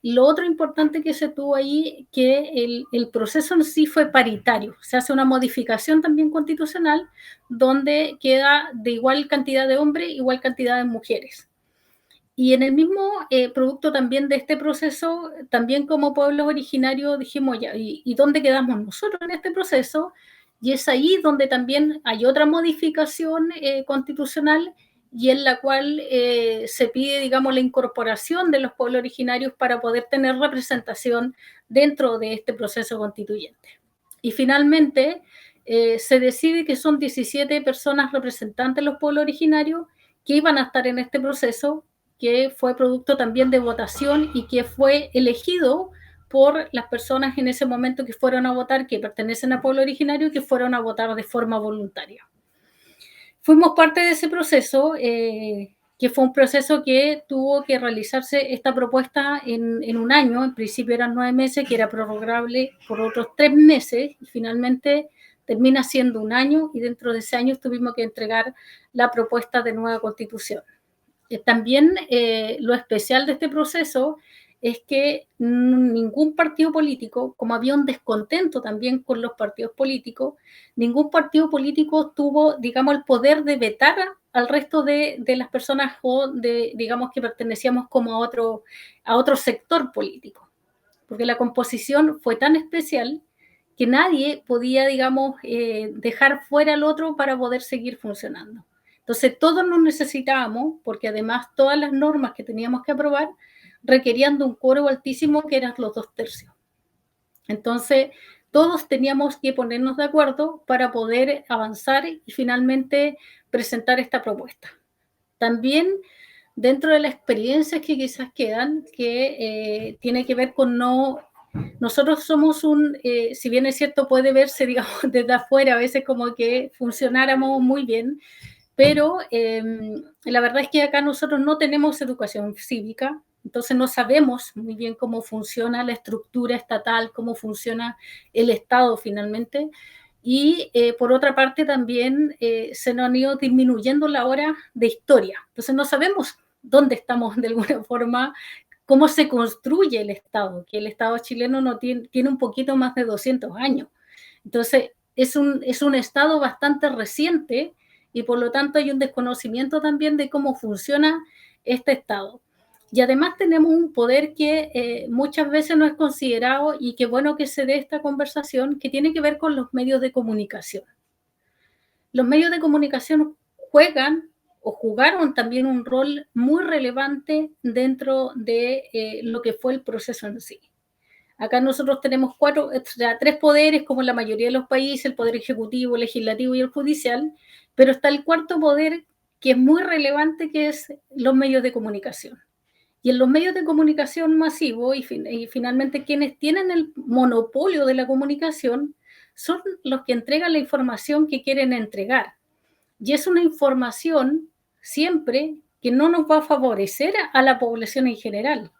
lo otro importante que se tuvo ahí, que el proceso en sí fue paritario. Se hace una modificación también constitucional donde queda de igual cantidad de hombres, igual cantidad de mujeres. Y en el mismo producto también de este proceso, también como pueblos originarios dijimos, ya, ¿y dónde quedamos nosotros en este proceso? Y es ahí donde también hay otra modificación constitucional y en la cual se pide, digamos, la incorporación de los pueblos originarios para poder tener representación dentro de este proceso constituyente. Y finalmente se decide que son 17 personas representantes de los pueblos originarios que iban a estar en este proceso, que fue producto también de votación y que fue elegido por las personas en ese momento que fueron a votar, que pertenecen al pueblo originario y que fueron a votar de forma voluntaria. Fuimos parte de ese proceso, que fue un proceso que tuvo que realizarse esta propuesta en un año, en principio eran 9 meses, que era prorrogable por otros 3 meses, y finalmente termina siendo un año, y dentro de ese año tuvimos que entregar la propuesta de nueva constitución. También lo especial de este proceso es que ningún partido político, como había un descontento también con los partidos políticos, ningún partido político tuvo, digamos, el poder de vetar al resto de las personas o de, digamos, que pertenecíamos como a otro sector político. Porque la composición fue tan especial que nadie podía, digamos, dejar fuera al otro para poder seguir funcionando. Entonces, todos nos necesitábamos, porque además todas las normas que teníamos que aprobar requerían de un quórum altísimo que eran los 2/3. Entonces, todos teníamos que ponernos de acuerdo para poder avanzar y finalmente presentar esta propuesta. También, dentro de las experiencias que quizás quedan, que tiene que ver con nosotros somos si bien es cierto, puede verse, digamos, desde afuera a veces como que funcionáramos muy bien, pero la verdad es que acá nosotros no tenemos educación cívica, entonces no sabemos muy bien cómo funciona la estructura estatal, cómo funciona el Estado finalmente, y por otra parte también se nos han ido disminuyendo la hora de historia, entonces no sabemos dónde estamos de alguna forma, cómo se construye el Estado, que el Estado chileno no tiene un poquito más de 200 años, entonces es un Estado bastante reciente, y por lo tanto hay un desconocimiento también de cómo funciona este Estado. Y además tenemos un poder que muchas veces no es considerado, y qué bueno que se dé esta conversación, que tiene que ver con los medios de comunicación. Los medios de comunicación juegan o jugaron también un rol muy relevante dentro de lo que fue el proceso en sí. Acá nosotros tenemos tres poderes, como en la mayoría de los países: el poder ejecutivo, el legislativo y el judicial, pero está el cuarto poder, que es muy relevante, que es los medios de comunicación. Y en los medios de comunicación masivos, y finalmente quienes tienen el monopolio de la comunicación, son los que entregan la información que quieren entregar. Y es una información siempre que no nos va a favorecer a la población en general,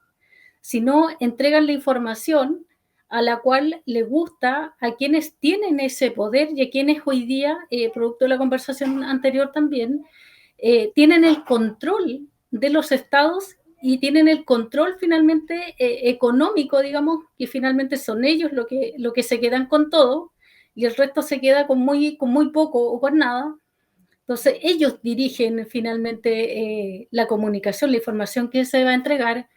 sino entregan la información a la cual le gusta a quienes tienen ese poder, y a quienes hoy día, producto de la conversación anterior también, tienen el control de los estados y tienen el control finalmente económico, digamos, que finalmente son ellos lo que se quedan con todo, y el resto se queda con muy poco o con nada. Entonces ellos dirigen finalmente la comunicación, la información que se va a entregar.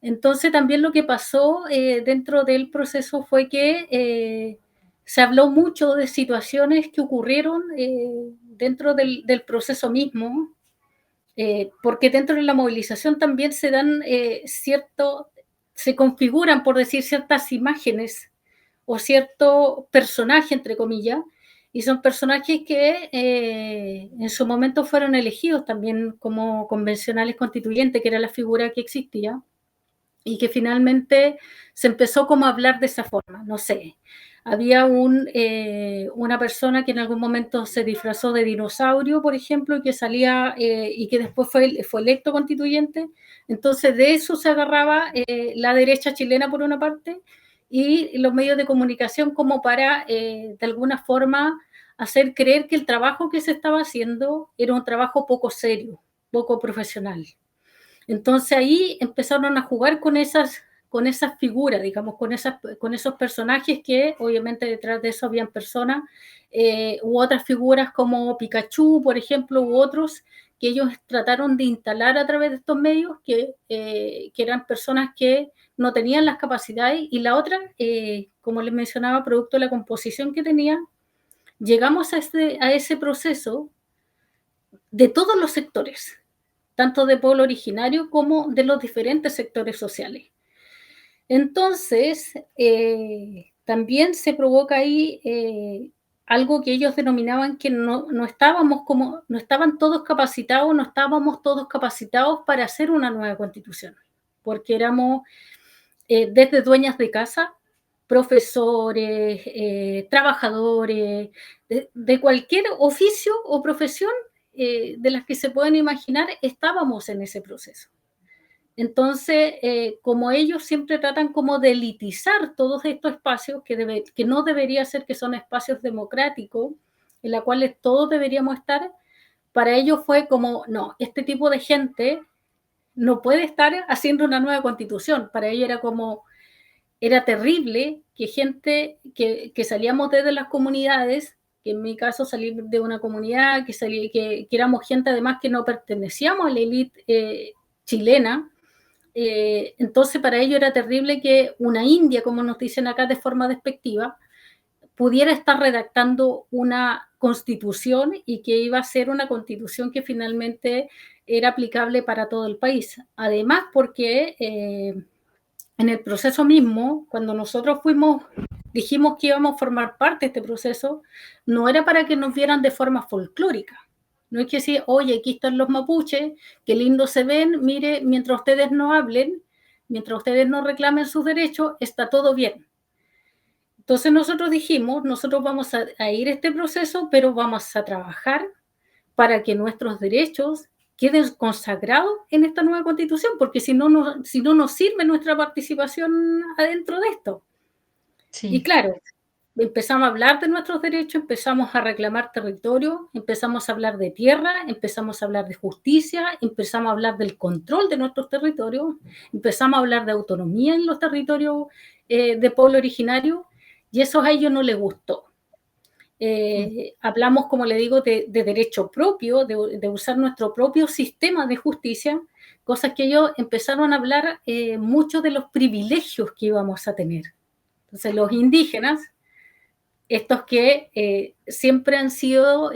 Entonces también lo que pasó dentro del proceso fue que se habló mucho de situaciones que ocurrieron dentro del proceso mismo, porque dentro de la movilización también se dan se configuran, por decir, ciertas imágenes o cierto personaje, entre comillas, y son personajes que en su momento fueron elegidos también como convencionales constituyentes, que era la figura que existía, y que finalmente se empezó como a hablar de esa forma. No sé, había una persona que en algún momento se disfrazó de dinosaurio, por ejemplo, y que salía y que después fue electo constituyente. Entonces de eso se agarraba la derecha chilena por una parte, y los medios de comunicación, como para de alguna forma hacer creer que el trabajo que se estaba haciendo era un trabajo poco serio, poco profesional. Entonces ahí empezaron a jugar con esas figuras, digamos, con esos personajes, que obviamente detrás de eso habían personas u otras figuras como Pikachu, por ejemplo, u otros, que ellos trataron de instalar a través de estos medios, que eran personas que no tenían las capacidades. Y la otra, como les mencionaba, producto de la composición que tenían, llegamos a ese proceso de todos los sectores, tanto de pueblo originario como de los diferentes sectores sociales. Entonces, también se provoca ahí algo que ellos denominaban que no estaban todos capacitados, no estábamos todos capacitados para hacer una nueva constitución, porque éramos desde dueñas de casa, profesores, trabajadores, de cualquier oficio o profesión de las que se pueden imaginar, estábamos en ese proceso. Entonces, como ellos siempre tratan como de elitizar todos estos espacios, que no debería ser, que son espacios democráticos, en los cuales todos deberíamos estar, para ellos fue como, no, este tipo de gente no puede estar haciendo una nueva constitución. Para ellos era terrible que gente que salíamos desde las comunidades, que en mi caso salí de una comunidad, que éramos gente además que no pertenecíamos a la élite chilena. Entonces para ellos era terrible que una india, como nos dicen acá de forma despectiva, pudiera estar redactando una constitución, y que iba a ser una constitución que finalmente era aplicable para todo el país. Además, porque en el proceso mismo, cuando nosotros dijimos que íbamos a formar parte de este proceso, no era para que nos vieran de forma folclórica. No es que decir, oye, aquí están los mapuches, qué lindo se ven, mire, mientras ustedes no hablen, mientras ustedes no reclamen sus derechos, está todo bien. Entonces nosotros dijimos, nosotros vamos a ir a este proceso, pero vamos a trabajar para que nuestros derechos queden consagrados en esta nueva constitución, porque si no nos sirve nuestra participación adentro de esto. Sí. Y claro, empezamos a hablar de nuestros derechos, empezamos a reclamar territorio, empezamos a hablar de tierra, empezamos a hablar de justicia, empezamos a hablar del control de nuestros territorios, empezamos a hablar de autonomía en los territorios de pueblo originario, y eso a ellos no les gustó. Hablamos, como le digo, de derecho propio, de usar nuestro propio sistema de justicia, cosas que ellos empezaron a hablar mucho de los privilegios que íbamos a tener. Entonces los indígenas, estos que siempre han sido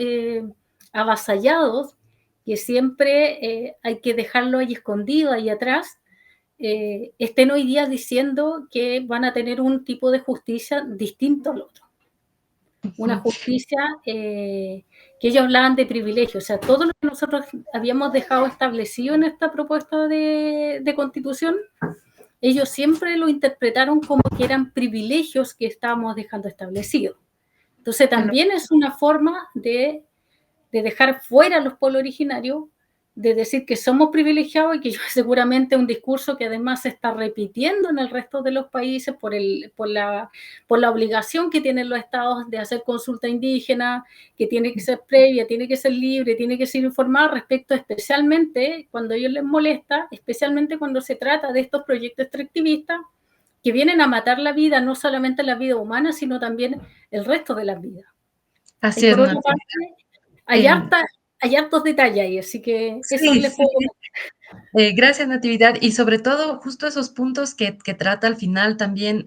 avasallados, que siempre hay que dejarlo ahí escondido, ahí atrás, estén hoy día diciendo que van a tener un tipo de justicia distinto al otro. Una justicia que ellos hablaban de privilegio, o sea, todo lo que nosotros habíamos dejado establecido en esta propuesta de constitución, ellos siempre lo interpretaron como que eran privilegios que estábamos dejando establecidos. Entonces también es una forma de dejar fuera a los pueblos originarios, de decir que somos privilegiados y que seguramente un discurso que además se está repitiendo en el resto de los países por la obligación que tienen los estados de hacer consulta indígena, que tiene que ser previa, tiene que ser libre, tiene que ser informada respecto, especialmente cuando a ellos les molesta, especialmente cuando se trata de estos proyectos extractivistas que vienen a matar la vida, no solamente la vida humana, sino también el resto de las vidas. Así Y es, por otra Natalia. parte, hay hartos detalles ahí, así que Sí, eso les puedo comentar. Gracias, Natividad. Y sobre todo, justo esos puntos que trata al final también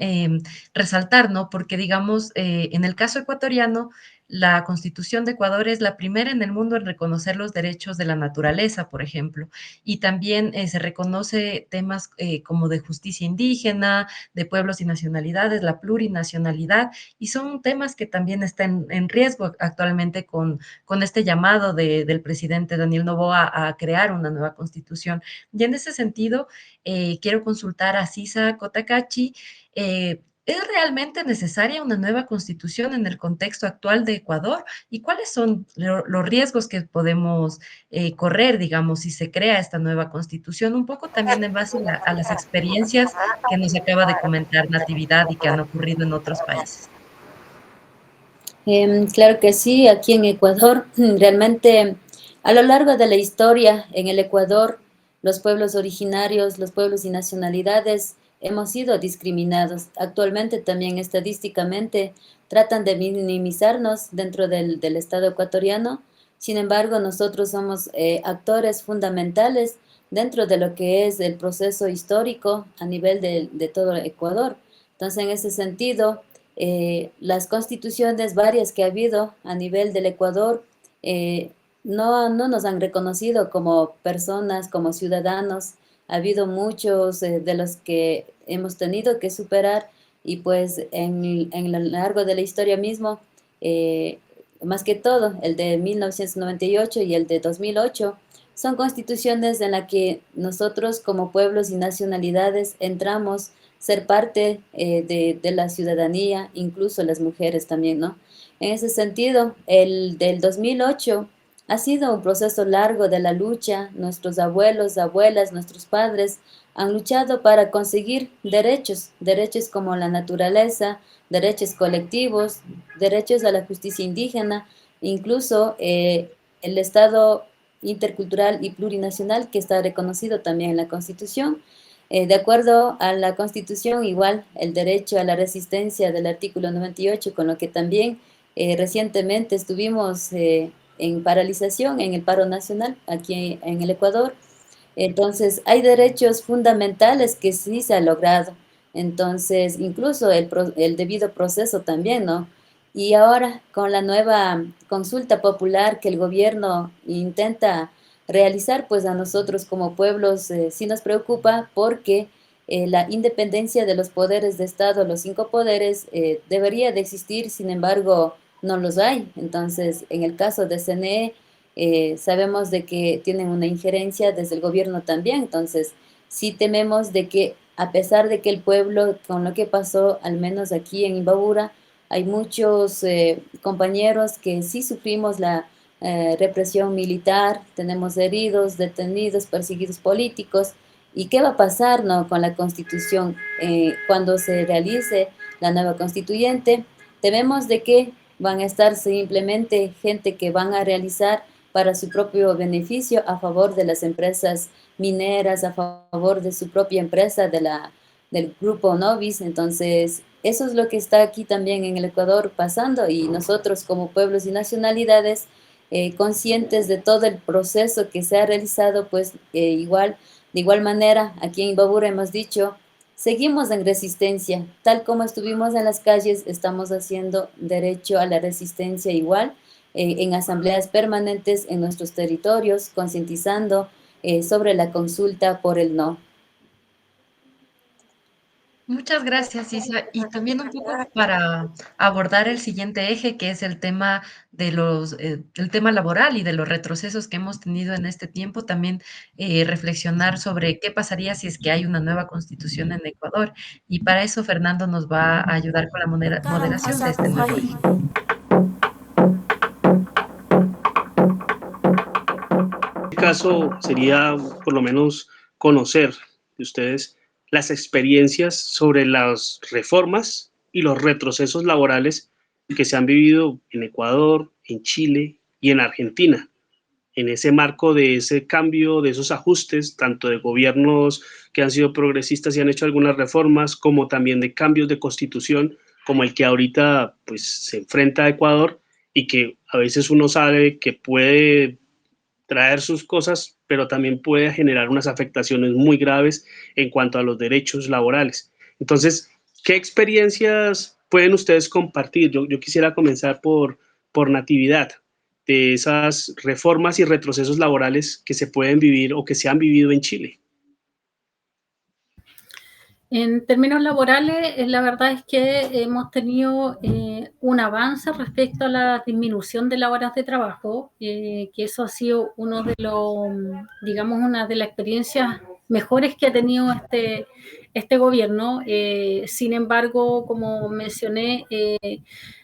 resaltar, ¿no? Porque, digamos, en el caso ecuatoriano, la Constitución de Ecuador es la primera en el mundo en reconocer los derechos de la naturaleza, por ejemplo. Y también se reconoce temas como de justicia indígena, de pueblos y nacionalidades, la plurinacionalidad, y son temas que también están en riesgo actualmente con este llamado del presidente Daniel Noboa a crear una nueva constitución. Y en ese sentido, quiero consultar a Sisa Cotacachi. ¿Es realmente necesaria una nueva constitución en el contexto actual de Ecuador? ¿Y cuáles son los riesgos que podemos correr, digamos, si se crea esta nueva constitución? Un poco también en base a las experiencias que nos acaba de comentar Natividad y que han ocurrido en otros países. Claro que sí, aquí en Ecuador, realmente a lo largo de la historia en el Ecuador, los pueblos originarios, los pueblos y nacionalidades hemos sido discriminados. Actualmente también estadísticamente tratan de minimizarnos dentro del Estado ecuatoriano. Sin embargo, nosotros somos actores fundamentales dentro de lo que es el proceso histórico a nivel de todo Ecuador. Entonces, en ese sentido, las constituciones varias que ha habido a nivel del Ecuador no nos han reconocido como personas, como ciudadanos. Ha habido muchos de los que hemos tenido que superar y pues en lo largo de la historia mismo, más que todo, el de 1998 y el de 2008, son constituciones en las que nosotros como pueblos y nacionalidades entramos ser parte de la ciudadanía, incluso las mujeres también, ¿no? En ese sentido, el del 2008 ha sido un proceso largo de la lucha. Nuestros abuelos, abuelas, nuestros padres han luchado para conseguir derechos como la naturaleza, derechos colectivos, derechos a la justicia indígena, incluso el Estado intercultural y plurinacional que está reconocido también en la Constitución. De acuerdo a la Constitución, igual el derecho a la resistencia del artículo 98, con lo que también recientemente estuvimos en paralización, en el paro nacional aquí en el Ecuador. Entonces, hay derechos fundamentales que sí se ha logrado. Entonces, incluso el debido proceso también, ¿no? Y ahora, con la nueva consulta popular que el gobierno intenta realizar, pues a nosotros como pueblos sí nos preocupa porque la independencia de los poderes de Estado, los 5 poderes, debería de existir, sin embargo, no los hay. Entonces, en el caso de CNE, sabemos de que tienen una injerencia desde el gobierno también. Entonces, sí tememos de que a pesar de que el pueblo, con lo que pasó, al menos aquí en Imbabura, hay muchos compañeros que sí sufrimos la represión militar, tenemos heridos, detenidos, perseguidos políticos. ¿Y qué va a pasar, no, con la Constitución cuando se realice la nueva constituyente? Tememos de que van a estar simplemente gente que van a realizar para su propio beneficio a favor de las empresas mineras, a favor de su propia empresa, del grupo Novis. Entonces, eso es lo que está aquí también en el Ecuador pasando, y nosotros como pueblos y nacionalidades conscientes de todo el proceso que se ha realizado, pues igual De igual manera, aquí en Imbabura hemos dicho, seguimos en resistencia, tal como estuvimos en las calles, estamos haciendo derecho a la resistencia igual, en asambleas permanentes en nuestros territorios, concientizando sobre la consulta por el no. Muchas gracias, Isa. Y también un poco para abordar el siguiente eje, que es el tema de el tema laboral y de los retrocesos que hemos tenido en este tiempo, también reflexionar sobre qué pasaría si es que hay una nueva constitución en Ecuador. Y para eso Fernando nos va a ayudar con la moderación de este nuevo eje. En este caso sería por lo menos conocer de ustedes las experiencias sobre las reformas y los retrocesos laborales que se han vivido en Ecuador, en Chile y en Argentina, en ese marco de ese cambio, de esos ajustes, tanto de gobiernos que han sido progresistas y han hecho algunas reformas, como también de cambios de constitución, como el que ahorita pues, se enfrenta a Ecuador y que a veces uno sabe que puede traer sus cosas, pero también puede generar unas afectaciones muy graves en cuanto a los derechos laborales. Entonces, ¿qué experiencias pueden ustedes compartir? Yo quisiera comenzar por Natividad, de esas reformas y retrocesos laborales que se pueden vivir o que se han vivido en Chile. En términos laborales, la verdad es que hemos tenido un avance respecto a la disminución de las horas de trabajo, que eso ha sido uno de los, digamos, una de las experiencias mejores que ha tenido este gobierno. Sin embargo, como mencioné,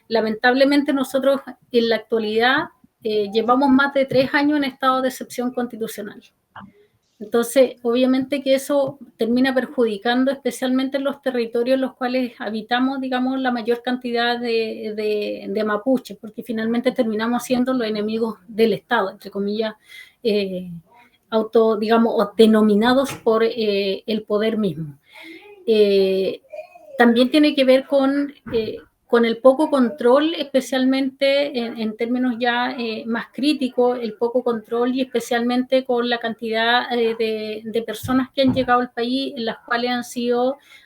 lamentablemente nosotros en la actualidad llevamos más de 3 años en estado de excepción constitucional. Entonces, obviamente que eso termina perjudicando especialmente en los territorios en los cuales habitamos, digamos, la mayor cantidad de mapuches, porque finalmente terminamos siendo los enemigos del Estado, entre comillas, digamos, o denominados por el poder mismo. También tiene que ver con el poco control, especialmente en términos ya más críticos, el poco control y especialmente con la cantidad de personas que han llegado al país, en las cuales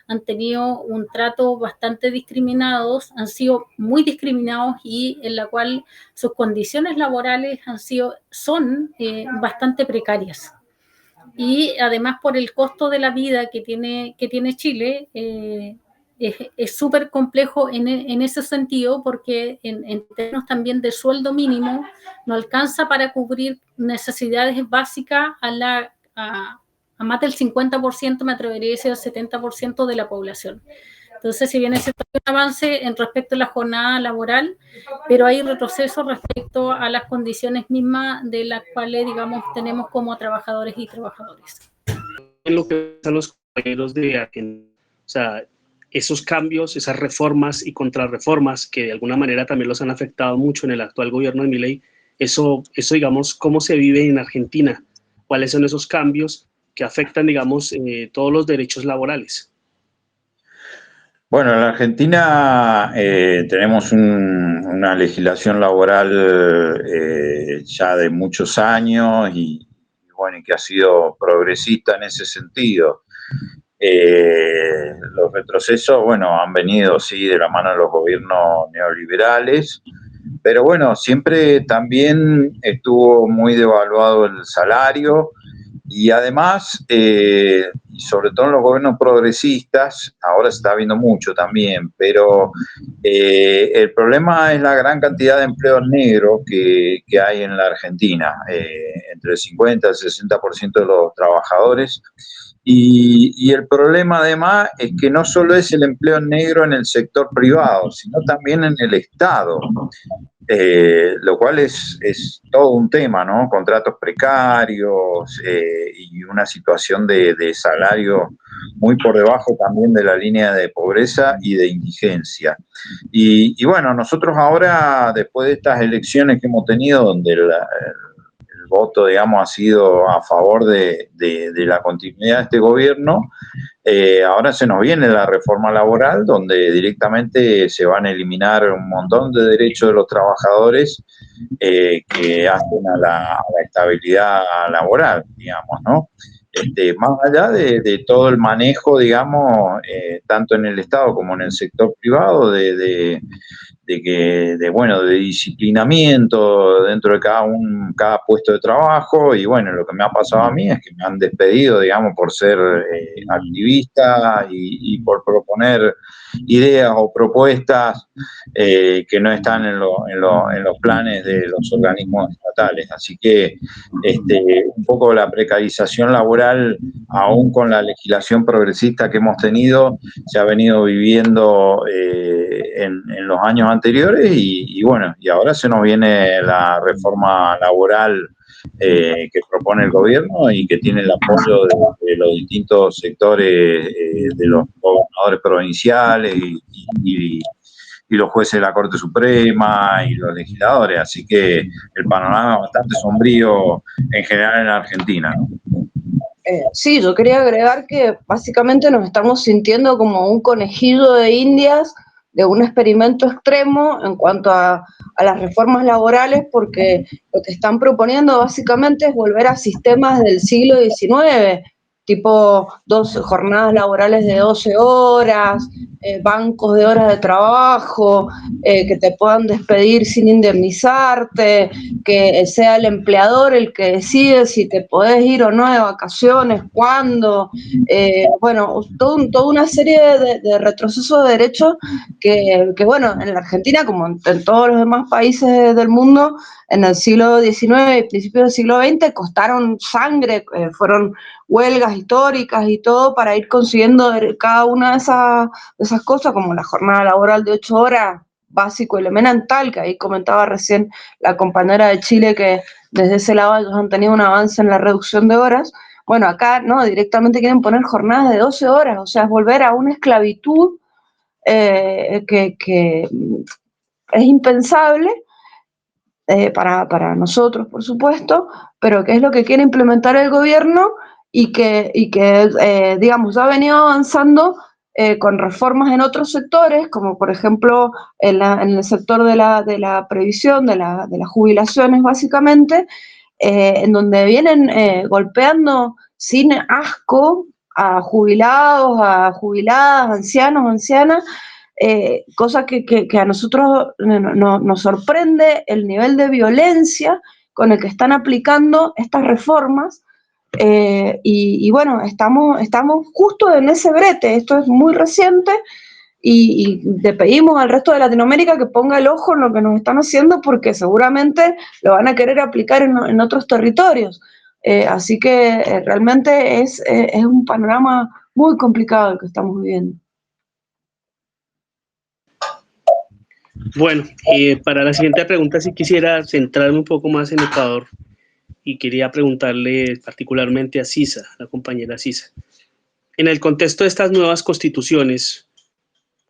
han tenido un trato bastante discriminados, han sido muy discriminados y en la cual sus condiciones laborales son bastante precarias. Y además por el costo de la vida que tiene Chile, es súper complejo en ese sentido porque en términos también de sueldo mínimo no alcanza para cubrir necesidades básicas a más del 50%, me atrevería a decir el 70% de la población. Entonces, si bien es cierto un avance en respecto a la jornada laboral, pero hay retroceso respecto a las condiciones mismas de las cuales, digamos, tenemos como trabajadores y trabajadoras. En lo que están los compañeros de Argentina, o sea, esos cambios, esas reformas y contrarreformas que de alguna manera también los han afectado mucho en el actual gobierno de Milei, eso digamos, ¿cómo se vive en Argentina? ¿Cuáles son esos cambios que afectan, digamos, todos los derechos laborales? Bueno, en la Argentina tenemos una legislación laboral ya de muchos años y bueno, que ha sido progresista en ese sentido. Los retrocesos, bueno, han venido, sí, de la mano de los gobiernos neoliberales, pero bueno, siempre también estuvo muy devaluado el salario y además, y sobre todo en los gobiernos progresistas, ahora se está viendo mucho también, pero el problema es la gran cantidad de empleos negros que hay en la Argentina, entre el 50 y el 60% de los trabajadores. Y el problema además es que no solo es el empleo negro en el sector privado, sino también en el Estado, lo cual es todo un tema, ¿no? Contratos precarios y una situación de salario muy por debajo también de la línea de pobreza y de indigencia. Y bueno, nosotros ahora, después de estas elecciones que hemos tenido, donde el voto, digamos, ha sido a favor de la continuidad de este gobierno, ahora se nos viene la reforma laboral, donde directamente se van a eliminar un montón de derechos de los trabajadores que hacen a la estabilidad laboral, digamos, ¿no? más allá de todo el manejo, digamos, tanto en el Estado como en el sector privado, de disciplinamiento dentro de cada puesto de trabajo. Y bueno, lo que me ha pasado a mí es que me han despedido, digamos, por ser activista y por proponer ideas o propuestas que no están en los planes de los organismos estatales. Así que un poco la precarización laboral, aún con la legislación progresista que hemos tenido, se ha venido viviendo en los años anteriores y bueno, y ahora se nos viene la reforma laboral que propone el gobierno y que tiene el apoyo de los distintos sectores, de los gobernadores provinciales y los jueces de la Corte Suprema y los legisladores. Así que el panorama es bastante sombrío en general en la Argentina, ¿no? Sí, yo quería agregar que básicamente nos estamos sintiendo como un conejillo de indias de un experimento extremo en cuanto a las reformas laborales, porque lo que están proponiendo básicamente es volver a sistemas del siglo XIX, tipo jornadas laborales de 12 horas, bancos de horas de trabajo, que te puedan despedir sin indemnizarte, que sea el empleador el que decide si te podés ir o no de vacaciones, cuándo, bueno, toda una serie de retrocesos de derechos que, bueno, en la Argentina, como en todos los demás países del mundo, en el siglo XIX y principios del siglo XX costaron sangre, fueron huelgas históricas y todo para ir consiguiendo cada una de esas cosas, como la jornada laboral de 8 horas, básico, elemental, que ahí comentaba recién la compañera de Chile que desde ese lado ellos han tenido un avance en la reducción de horas. Bueno, acá no, directamente quieren poner jornadas de 12 horas, o sea, es volver a una esclavitud que es impensable para nosotros, por supuesto, pero que es lo que quiere implementar el gobierno y que digamos, ha venido avanzando con reformas en otros sectores, como por ejemplo en el sector de la previsión, de las jubilaciones básicamente, en donde vienen golpeando sin asco a jubilados, a jubiladas, ancianos, ancianas, cosa que a nosotros nos sorprende el nivel de violencia con el que están aplicando estas reformas. Y bueno, estamos justo en ese brete, esto es muy reciente y le pedimos al resto de Latinoamérica que ponga el ojo en lo que nos están haciendo porque seguramente lo van a querer aplicar en otros territorios. Así que realmente es un panorama muy complicado el que estamos viviendo. Bueno, para la siguiente pregunta sí quisiera centrarme un poco más en Ecuador y quería preguntarle particularmente a Sisa, la compañera Sisa. En el contexto de estas nuevas constituciones,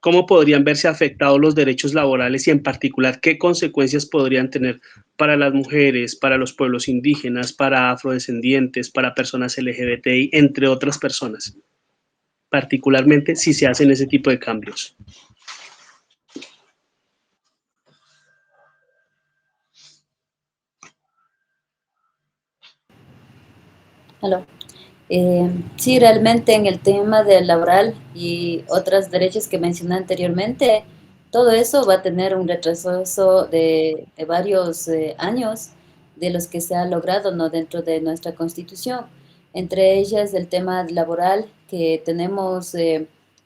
¿cómo podrían verse afectados los derechos laborales y en particular qué consecuencias podrían tener para las mujeres, para los pueblos indígenas, para afrodescendientes, para personas LGBTI, entre otras personas? Particularmente si se hacen ese tipo de cambios. Aló. Sí, realmente en el tema del laboral y otros derechos que mencioné anteriormente, todo eso va a tener un retroceso de varios años de los que se ha logrado, ¿no?, dentro de nuestra Constitución. Entre ellas el tema laboral, que tenemos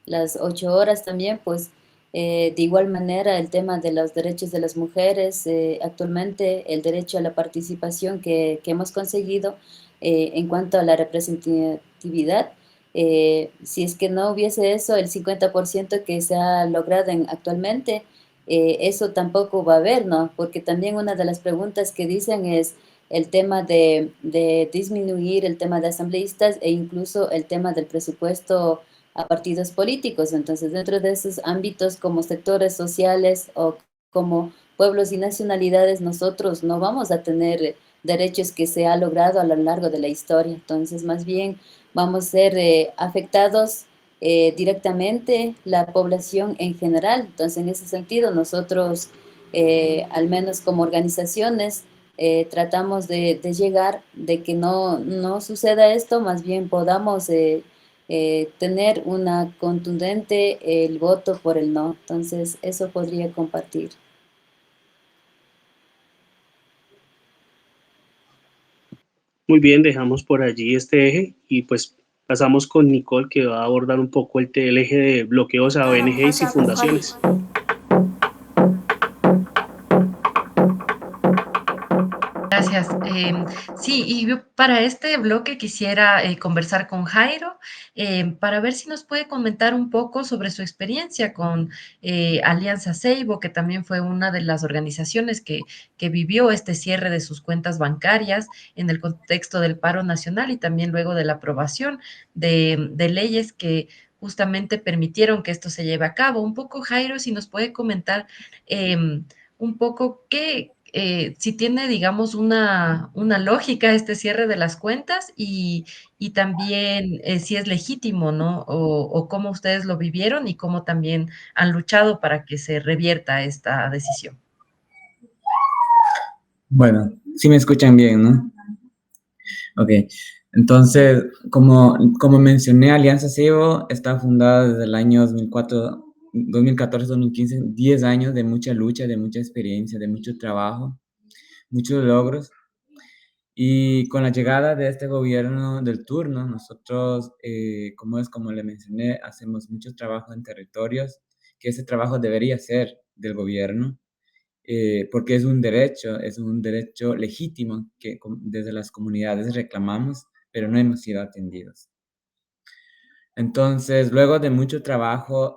las 8 horas también, pues de igual manera el tema de los derechos de las mujeres, actualmente el derecho a la participación que hemos conseguido en cuanto a la representatividad. Si es que no hubiese eso, el 50% que se ha logrado actualmente, eso tampoco va a haber, ¿no? Porque también una de las preguntas que dicen es el tema de disminuir el tema de asambleístas e incluso el tema del presupuesto a partidos políticos. Entonces, dentro de esos ámbitos como sectores sociales o como pueblos y nacionalidades, nosotros no vamos a tener derechos que se ha logrado a lo largo de la historia. Entonces, más bien vamos a ser afectados directamente la población en general. Entonces, en ese sentido, nosotros, al menos como organizaciones, tratamos de llegar, de que no suceda esto, más bien podamos tener una contundente el voto por el no. Entonces, eso podría compartir. Muy bien, dejamos por allí este eje y pues pasamos con Nicole, que va a abordar un poco el eje de bloqueos a ONGs y fundaciones. Gracias. Sí, y yo para este bloque quisiera conversar con Jairo para ver si nos puede comentar un poco sobre su experiencia con Alianza Seibo, que también fue una de las organizaciones que vivió este cierre de sus cuentas bancarias en el contexto del paro nacional y también luego de la aprobación de leyes que justamente permitieron que esto se lleve a cabo. Un poco, Jairo, si nos puede comentar un poco si tiene, digamos, una lógica este cierre de las cuentas y también si es legítimo, ¿no? O cómo ustedes lo vivieron y cómo también han luchado para que se revierta esta decisión. Bueno, sí me escuchan bien, ¿no? Ok, entonces, como mencioné, Alianza Seibo está fundada desde el año 2014-2015, 10 años de mucha lucha, de mucha experiencia, de mucho trabajo, muchos logros. Y con la llegada de este gobierno del turno, nosotros, como le mencioné, hacemos mucho trabajo en territorios, que ese trabajo debería ser del gobierno, porque es un derecho legítimo que desde las comunidades reclamamos, pero no hemos sido atendidos. Entonces, luego de mucho trabajo,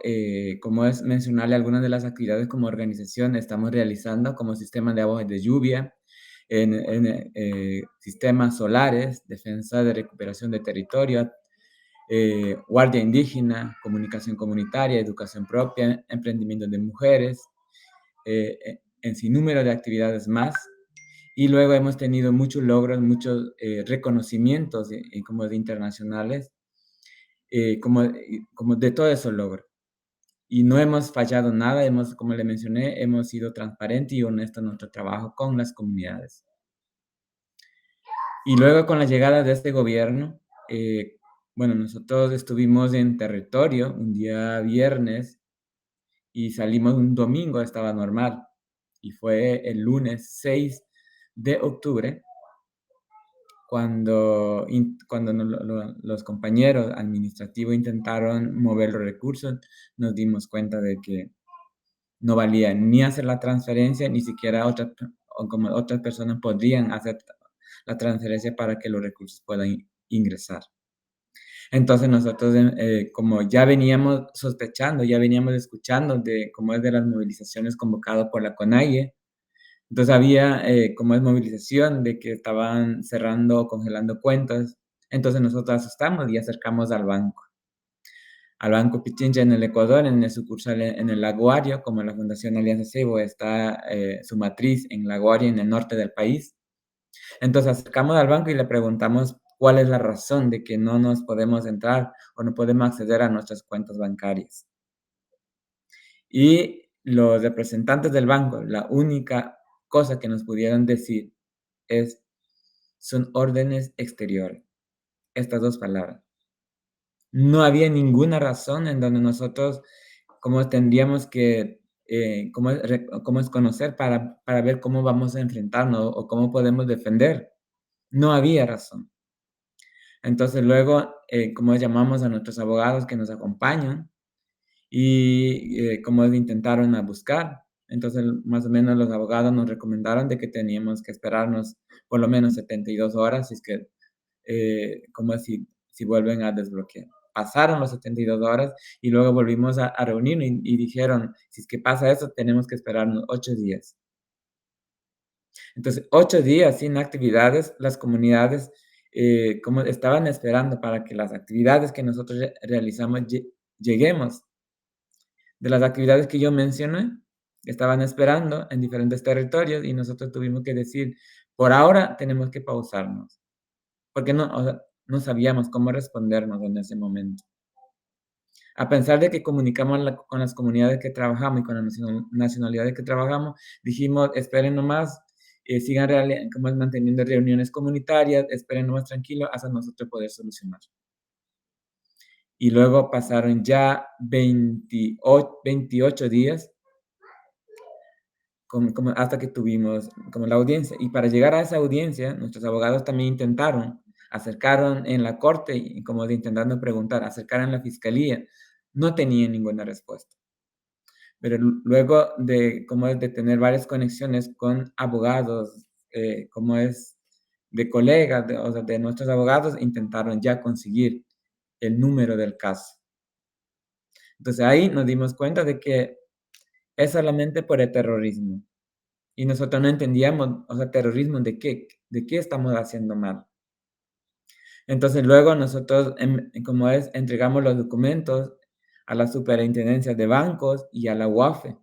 como es mencionarle algunas de las actividades como organización estamos realizando, como sistema de aguas de lluvia, sistemas solares, defensa de recuperación de territorio, guardia indígena, comunicación comunitaria, educación propia, emprendimiento de mujeres, en sinnúmero de actividades más. Y luego hemos tenido muchos logros, muchos reconocimientos como de internacionales, como de todo esos logros. Y no hemos fallado nada, como le mencioné, hemos sido transparentes y honestos en nuestro trabajo con las comunidades. Y luego con la llegada de este gobierno, nosotros estuvimos en territorio un día viernes y salimos un domingo, estaba normal. Y fue el lunes 6 de octubre cuando los compañeros administrativos intentaron mover los recursos, nos dimos cuenta de que no valía ni hacer la transferencia, ni siquiera otras personas podrían hacer la transferencia para que los recursos puedan ingresar. Entonces nosotros, como ya veníamos sospechando, ya veníamos escuchando de cómo es de las movilizaciones convocadas por la CONAIE, entonces había como es movilización de que estaban cerrando o congelando cuentas, entonces nosotros asustamos y acercamos al Banco Pichincha en el Ecuador, en el sucursal en el Laguario, como la Fundación Alianza Seibo está su matriz en Laguario, en el norte del país. Entonces acercamos al banco y le preguntamos cuál es la razón de que no nos podemos entrar o no podemos acceder a nuestras cuentas bancarias. Y los representantes del banco, la única cosa que nos pudieron decir son órdenes exteriores. Estas dos palabras. No había ninguna razón en donde nosotros, como tendríamos que, cómo es conocer para ver cómo vamos a enfrentarnos o cómo podemos defender. No había razón. Entonces luego, como llamamos a nuestros abogados que nos acompañan y como intentaron a buscar. Entonces, más o menos los abogados nos recomendaron de que teníamos que esperarnos por lo menos 72 horas, si es que, si vuelven a desbloquear. Pasaron las 72 horas y luego volvimos a reunirnos y dijeron, si es que pasa eso, tenemos que esperarnos 8 días. Entonces, 8 días sin actividades, las comunidades como estaban esperando para que las actividades que nosotros realizamos lleguemos. De las actividades que yo mencioné, estaban esperando en diferentes territorios y nosotros tuvimos que decir, por ahora tenemos que pausarnos, porque no sabíamos cómo respondernos en ese momento. A pesar de que comunicamos con las comunidades que trabajamos y con las nacionalidades que trabajamos, dijimos, esperen nomás, sigan como es, manteniendo reuniones comunitarias, esperen más tranquilo hasta nosotros poder solucionar. Y luego pasaron ya 28 días hasta que tuvimos como la audiencia. Y para llegar a esa audiencia, nuestros abogados también acercaron en la corte y como intentando preguntar, acercaron a la fiscalía, no tenían ninguna respuesta. Pero luego de tener varias conexiones con abogados, de colegas, o sea, de nuestros abogados, intentaron ya conseguir el número del caso. Entonces ahí nos dimos cuenta de que es solamente por el terrorismo. Y nosotros no entendíamos, o sea, terrorismo de qué estamos haciendo mal. Entonces luego nosotros, entregamos los documentos a la Superintendencia de Bancos y a la UAFE.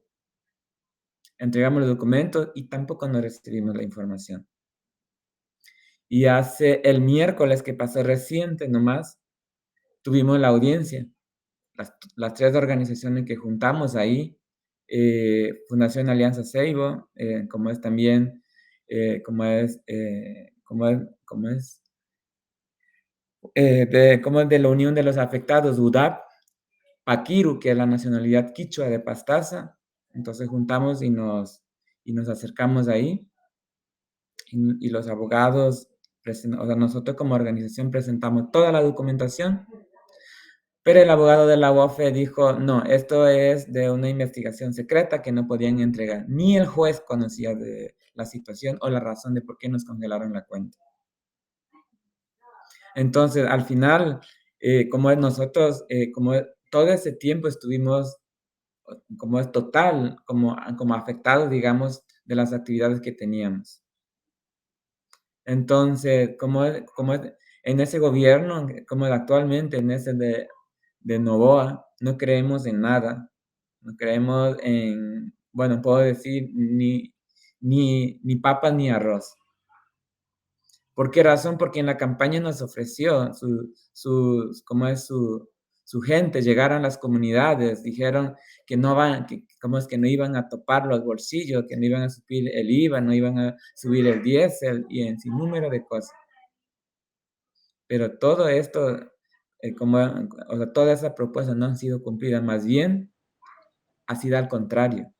Entregamos los documentos y tampoco nos recibimos la información. Y el miércoles que pasó reciente nomás, tuvimos la audiencia. Las 3 organizaciones que juntamos ahí, Fundación Alianza Seibo, como es también, de la Unión de los Afectados, UDAP, Paquiru, que es la nacionalidad quichua de Pastaza. Entonces juntamos y nos acercamos ahí, y los abogados, o sea, nosotros como organización presentamos toda la documentación, pero el abogado de la UAFE dijo, no, esto es de una investigación secreta que no podían entregar. Ni el juez conocía de la situación o la razón de por qué nos congelaron la cuenta. Entonces, al final, todo ese tiempo estuvimos como afectados, digamos, de las actividades que teníamos. Entonces, en ese gobierno, como actualmente en ese de Noboa, no creemos en nada, no creemos en, bueno, puedo decir, ni papa ni arroz. ¿Por qué razón? Porque en la campaña nos ofreció su gente, llegaron a las comunidades, dijeron que no iban a topar los bolsillos, que no iban a subir el IVA, no iban a subir el diésel y en sin número de cosas. Pero todo esto, toda esa propuesta no han sido cumplidas, más bien ha sido al contrario.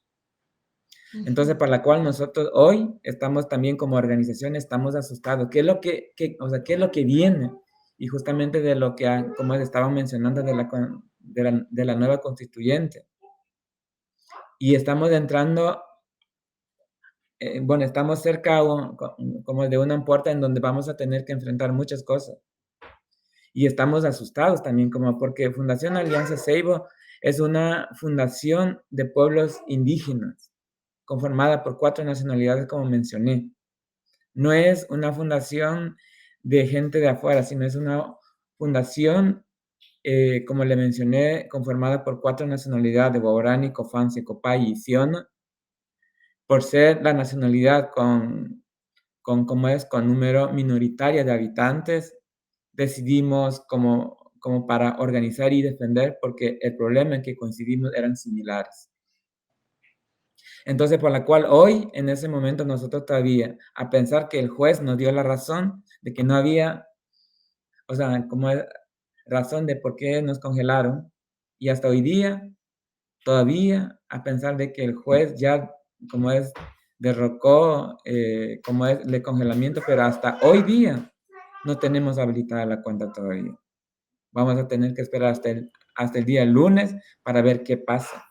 Entonces, para la cual nosotros hoy estamos también como organización, estamos asustados. ¿Qué es lo qué es lo que viene? Y justamente de lo que, como estaban mencionando, de la nueva constituyente. Y estamos entrando, estamos cerca como de una puerta en donde vamos a tener que enfrentar muchas cosas. Y estamos asustados también, como porque Fundación Alianza Seibo es una fundación de pueblos indígenas, conformada por 4 nacionalidades, como mencioné. No es una fundación de gente de afuera, sino es una fundación, como le mencioné, conformada por 4 nacionalidades, de Guarani, Cofán, Copay y Siona, por ser la nacionalidad con número minoritario de habitantes, decidimos como para organizar y defender, porque el problema en que coincidimos eran similares. Entonces, por la cual hoy, en ese momento, nosotros todavía, a pensar que el juez nos dio la razón de que no había, o sea, como razón de por qué nos congelaron, y hasta hoy día, todavía, a pensar de que el juez ya, derrocó, el congelamiento, pero hasta hoy día no tenemos habilitada la cuenta todavía. Vamos a tener que esperar hasta el día lunes para ver qué pasa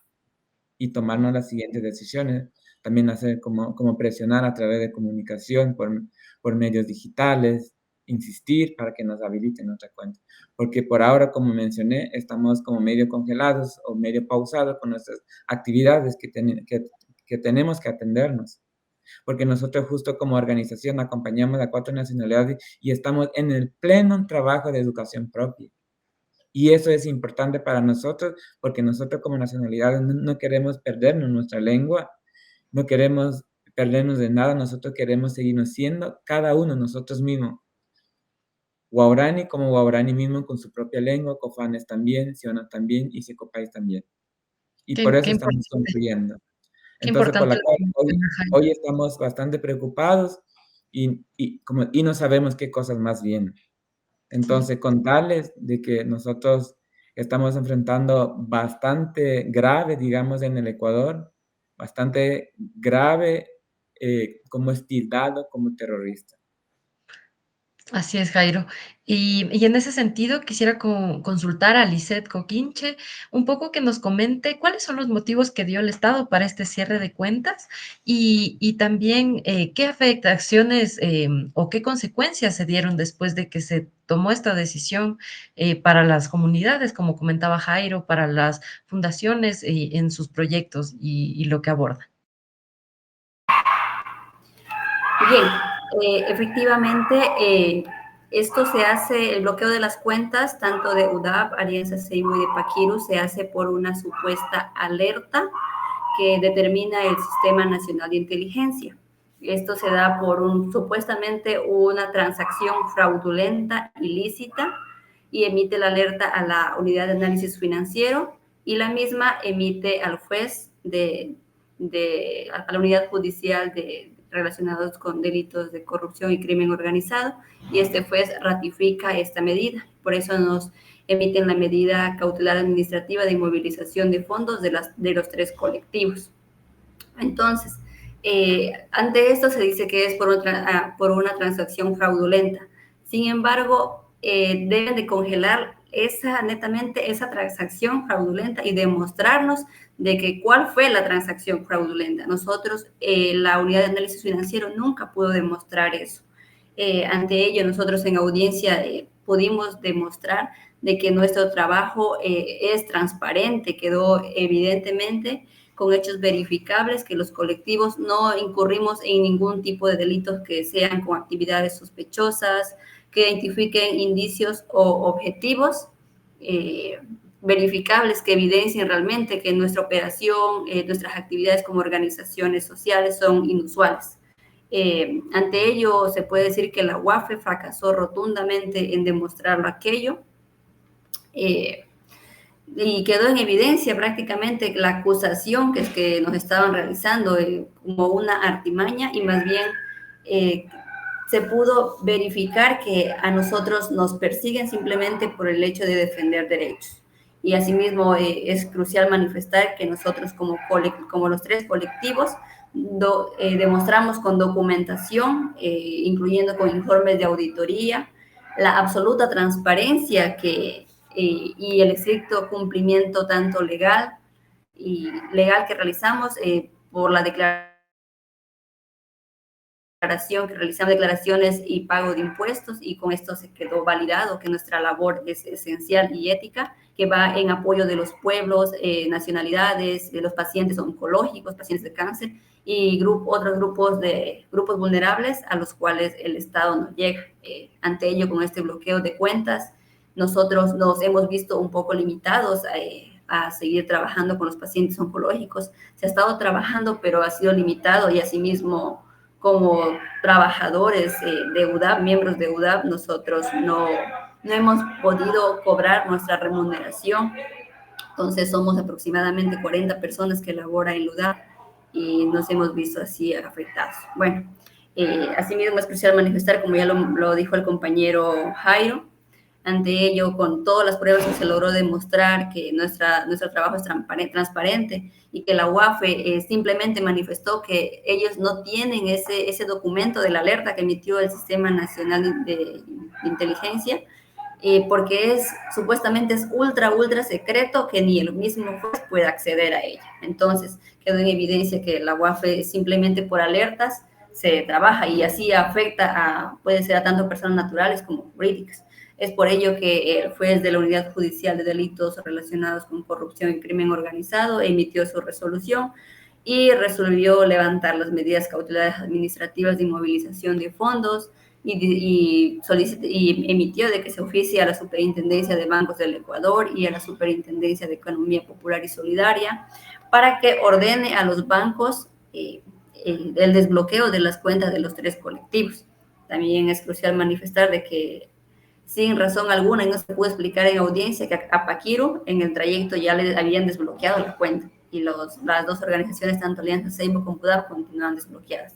y tomarnos las siguientes decisiones. También hacer como presionar a través de comunicación por medios digitales, insistir para que nos habiliten nuestra cuenta. Porque por ahora, como mencioné, estamos como medio congelados o medio pausados con nuestras actividades que tenemos que atendernos. Porque nosotros justo como organización acompañamos a 4 nacionalidades y estamos en el pleno trabajo de educación propia. Y eso es importante para nosotros, porque nosotros como nacionalidades no queremos perdernos nuestra lengua, no queremos perdernos de nada, nosotros queremos seguirnos siendo cada uno nosotros mismos. Guarani como guarani mismo con su propia lengua, Cofanes también, Siona también y Secopais también. Y por eso estamos construyendo. Qué Entonces, por importante la lo cual que hoy, menciona Jaime. hoy estamos bastante preocupados y no sabemos qué cosas más vienen. Sí. Entonces, contarles de que nosotros estamos enfrentando bastante grave, digamos, en el Ecuador, bastante grave como es tildado como terrorista. Así es, Jairo. Y en ese sentido, quisiera consultar a Lisette Coquinche un poco que nos comente cuáles son los motivos que dio el Estado para este cierre de cuentas y también qué afectaciones o qué consecuencias se dieron después de que se tomó esta decisión para las comunidades, como comentaba Jairo, para las fundaciones en sus proyectos y lo que abordan. Bien, efectivamente, esto se hace, el bloqueo de las cuentas, tanto de UDAP, Alianza Seibo y de Paquiru, se hace por una supuesta alerta que determina el Sistema Nacional de Inteligencia. Esto se da por supuestamente una transacción fraudulenta, ilícita, y emite la alerta a la Unidad de Análisis Financiero y la misma emite al juez a la Unidad Judicial relacionados con delitos de corrupción y crimen organizado, y este juez ratifica esta medida. Por eso nos emiten la medida cautelar administrativa de inmovilización de fondos de los 3 colectivos. Entonces, ante esto se dice que es por una transacción fraudulenta. Sin embargo, deben de congelar netamente esa transacción fraudulenta y demostrarnos de que cuál fue la transacción fraudulenta. Nosotros, la unidad de análisis financiero nunca pudo demostrar eso. Ante ello, nosotros en audiencia pudimos demostrar de que nuestro trabajo es transparente, quedó evidentemente con hechos verificables que los colectivos no incurrimos en ningún tipo de delitos que sean con actividades sospechosas, que identifiquen indicios o objetivos verificables que evidencien realmente que nuestra operación, nuestras actividades como organizaciones sociales son inusuales. Ante ello, se puede decir que la UAFE fracasó rotundamente en demostrarlo aquello. Y quedó en evidencia prácticamente la acusación que nos estaban realizando como una artimaña, y más bien se pudo verificar que a nosotros nos persiguen simplemente por el hecho de defender derechos. Y asimismo es crucial manifestar que nosotros como los 3 colectivos demostramos con documentación, incluyendo con informes de auditoría, la absoluta transparencia y el estricto cumplimiento tanto legal que realizamos por la declaración que realizamos, declaraciones y pago de impuestos, y con esto se quedó validado que nuestra labor es esencial y ética, que va en apoyo de los pueblos, nacionalidades, de los pacientes oncológicos, pacientes de cáncer y otros grupos vulnerables a los cuales el Estado no llega. Ante ello, con este bloqueo de cuentas, nosotros nos hemos visto un poco limitados a seguir trabajando con los pacientes oncológicos. Se ha estado trabajando, pero ha sido limitado, y asimismo como trabajadores de UDAP, miembros de UDAP, nosotros no hemos podido cobrar nuestra remuneración. Entonces somos aproximadamente 40 personas que laboran en UDAP y nos hemos visto así afectados. Bueno, asimismo es crucial manifestar, como ya lo dijo el compañero Jairo, ante ello, con todas las pruebas que se logró demostrar que nuestro trabajo es transparente, y que la UAFE simplemente manifestó que ellos no tienen ese documento de la alerta que emitió el Sistema Nacional de Inteligencia, porque supuestamente es ultra secreto, que ni el mismo juez puede acceder a ella. Entonces, quedó en evidencia que la UAFE simplemente por alertas se trabaja, y así afecta puede ser a tanto personas naturales como jurídicas. Es por ello que el juez de la Unidad Judicial de Delitos relacionados con corrupción y crimen organizado emitió su resolución y resolvió levantar las medidas cautelares administrativas de inmovilización de fondos, y emitió de que se oficie a la Superintendencia de Bancos del Ecuador y a la Superintendencia de Economía Popular y Solidaria para que ordene a los bancos el desbloqueo de las cuentas de los 3 colectivos. También es crucial manifestar de que sin razón alguna, y no se pudo explicar en audiencia, que a Paquiru en el trayecto ya le habían desbloqueado la cuenta. las dos organizaciones, tanto Alianza Seibo como UDAP, continúan desbloqueadas.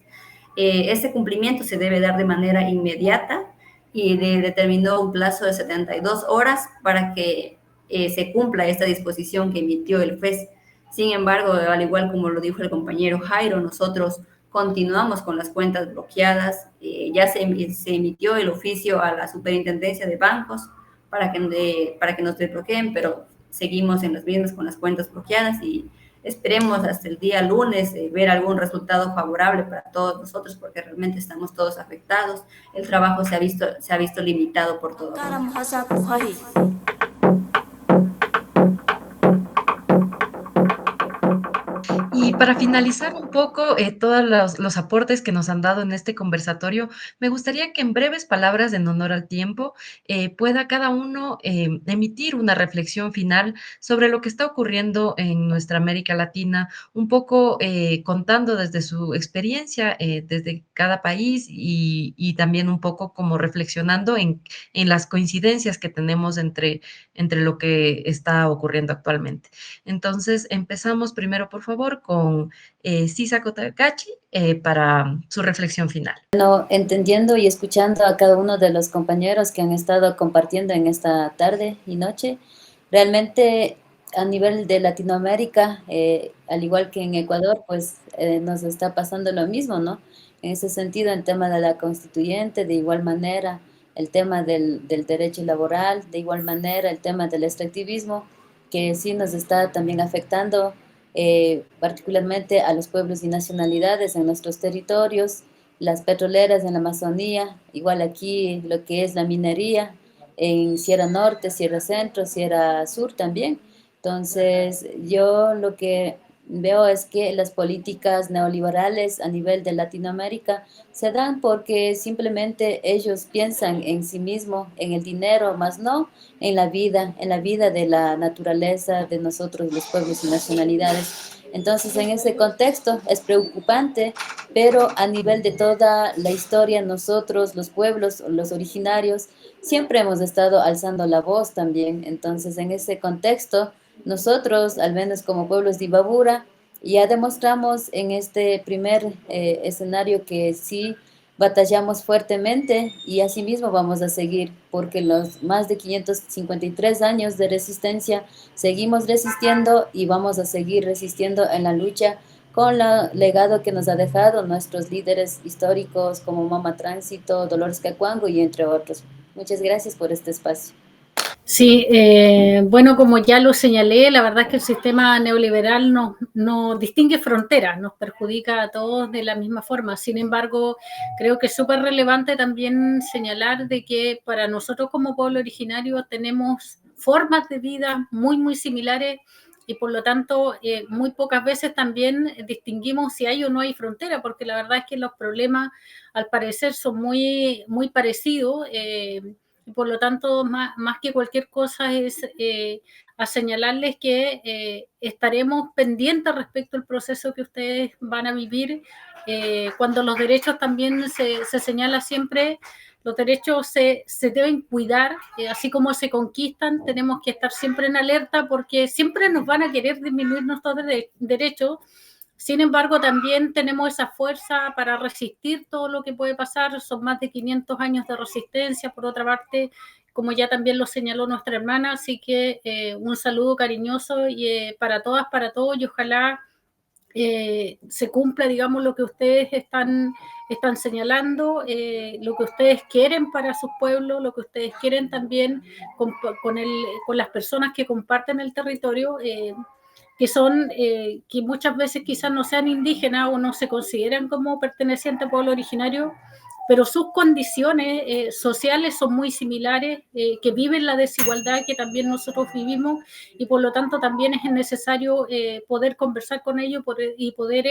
Este cumplimiento se debe dar de manera inmediata y determinó un plazo de 72 horas para que se cumpla esta disposición que emitió el FES. Sin embargo, al igual como lo dijo el compañero Jairo, nosotros continuamos con las cuentas bloqueadas. Ya se emitió el oficio a la Superintendencia de Bancos para que nos desbloqueen, pero seguimos en las mismas con las cuentas bloqueadas y esperemos hasta el día lunes ver algún resultado favorable para todos nosotros, porque realmente estamos todos afectados. El trabajo se ha visto limitado por todo. Y para finalizar un poco todos los aportes que nos han dado en este conversatorio, me gustaría que en breves palabras, en honor al tiempo, pueda cada uno emitir una reflexión final sobre lo que está ocurriendo en nuestra América Latina, un poco contando desde su experiencia, desde cada país y también un poco como reflexionando en las coincidencias que tenemos entre lo que está ocurriendo actualmente. Entonces, empezamos primero, por favor, con Sisako Takachi para su reflexión final. Bueno, entendiendo y escuchando a cada uno de los compañeros que han estado compartiendo en esta tarde y noche, realmente a nivel de Latinoamérica, al igual que en Ecuador, pues nos está pasando lo mismo, ¿no? En ese sentido, el tema de la constituyente, de igual manera, el tema del derecho laboral, de igual manera, el tema del extractivismo, que sí nos está también afectando particularmente a los pueblos y nacionalidades en nuestros territorios, las petroleras en la Amazonía, igual aquí lo que es la minería en Sierra Norte, Sierra Centro, Sierra Sur también. Entonces, yo lo que veo es que las políticas neoliberales a nivel de Latinoamérica se dan porque simplemente ellos piensan en sí mismos, en el dinero, más no en la vida de la naturaleza, de nosotros, los pueblos y nacionalidades. Entonces, en ese contexto es preocupante, pero a nivel de toda la historia, nosotros, los pueblos, los originarios, siempre hemos estado alzando la voz también. Entonces, en ese contexto, nosotros, al menos como pueblos de Imbabura, ya demostramos en este primer escenario que sí batallamos fuertemente y asimismo vamos a seguir, porque los más de 553 años de resistencia seguimos resistiendo y vamos a seguir resistiendo en la lucha con el legado que nos ha dejado nuestros líderes históricos como Mama Tránsito, Dolores Cacuango y entre otros. Muchas gracias por este espacio. Sí, bueno, como ya lo señalé, la verdad es que el sistema neoliberal no distingue fronteras, nos perjudica a todos de la misma forma. Sin embargo, creo que es súper relevante también señalar de que para nosotros como pueblo originario tenemos formas de vida muy, muy similares y por lo tanto muy pocas veces también distinguimos si hay o no hay frontera, porque la verdad es que los problemas al parecer son muy, muy parecidos. Y por lo tanto, más que cualquier cosa es a señalarles que estaremos pendientes respecto al proceso que ustedes van a vivir. Cuando los derechos también se señala siempre, los derechos se deben cuidar, así como se conquistan, tenemos que estar siempre en alerta porque siempre nos van a querer disminuir nuestros derechos. Sin embargo, también tenemos esa fuerza para resistir todo lo que puede pasar. Son más de 500 años de resistencia, por otra parte, como ya también lo señaló nuestra hermana. Así que un saludo cariñoso y, para todas, para todos, y ojalá se cumpla, digamos, lo que ustedes están señalando, lo que ustedes quieren para sus pueblos, lo que ustedes quieren también con las personas que comparten el territorio. Que son, que muchas veces quizás no sean indígenas o no se consideran como pertenecientes al pueblo originario, pero sus condiciones sociales son muy similares, que viven la desigualdad que también nosotros vivimos y por lo tanto también es necesario poder conversar con ellos y poder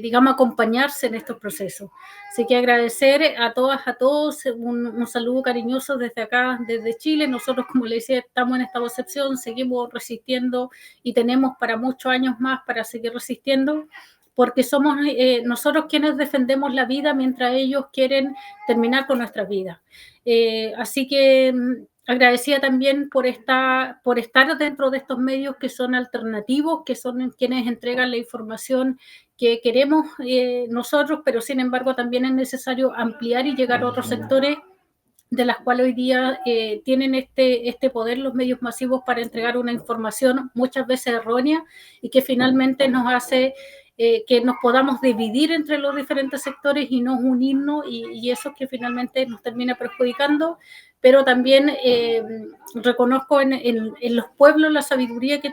digamos, acompañarse en estos procesos. Así que agradecer a todas, a todos, un saludo cariñoso desde acá, desde Chile. Nosotros, como les decía, estamos en esta concepción, seguimos resistiendo y tenemos para muchos años más para seguir resistiendo, porque somos nosotros quienes defendemos la vida mientras ellos quieren terminar con nuestra vida. Así que agradecida también por estar dentro de estos medios que son alternativos, que son quienes entregan la información que queremos nosotros, pero sin embargo también es necesario ampliar y llegar a otros sectores de las cuales hoy día tienen este poder los medios masivos para entregar una información muchas veces errónea y que finalmente nos hace que nos podamos dividir entre los diferentes sectores y no unirnos, y eso es que finalmente nos termina perjudicando. Pero también reconozco en los pueblos la sabiduría que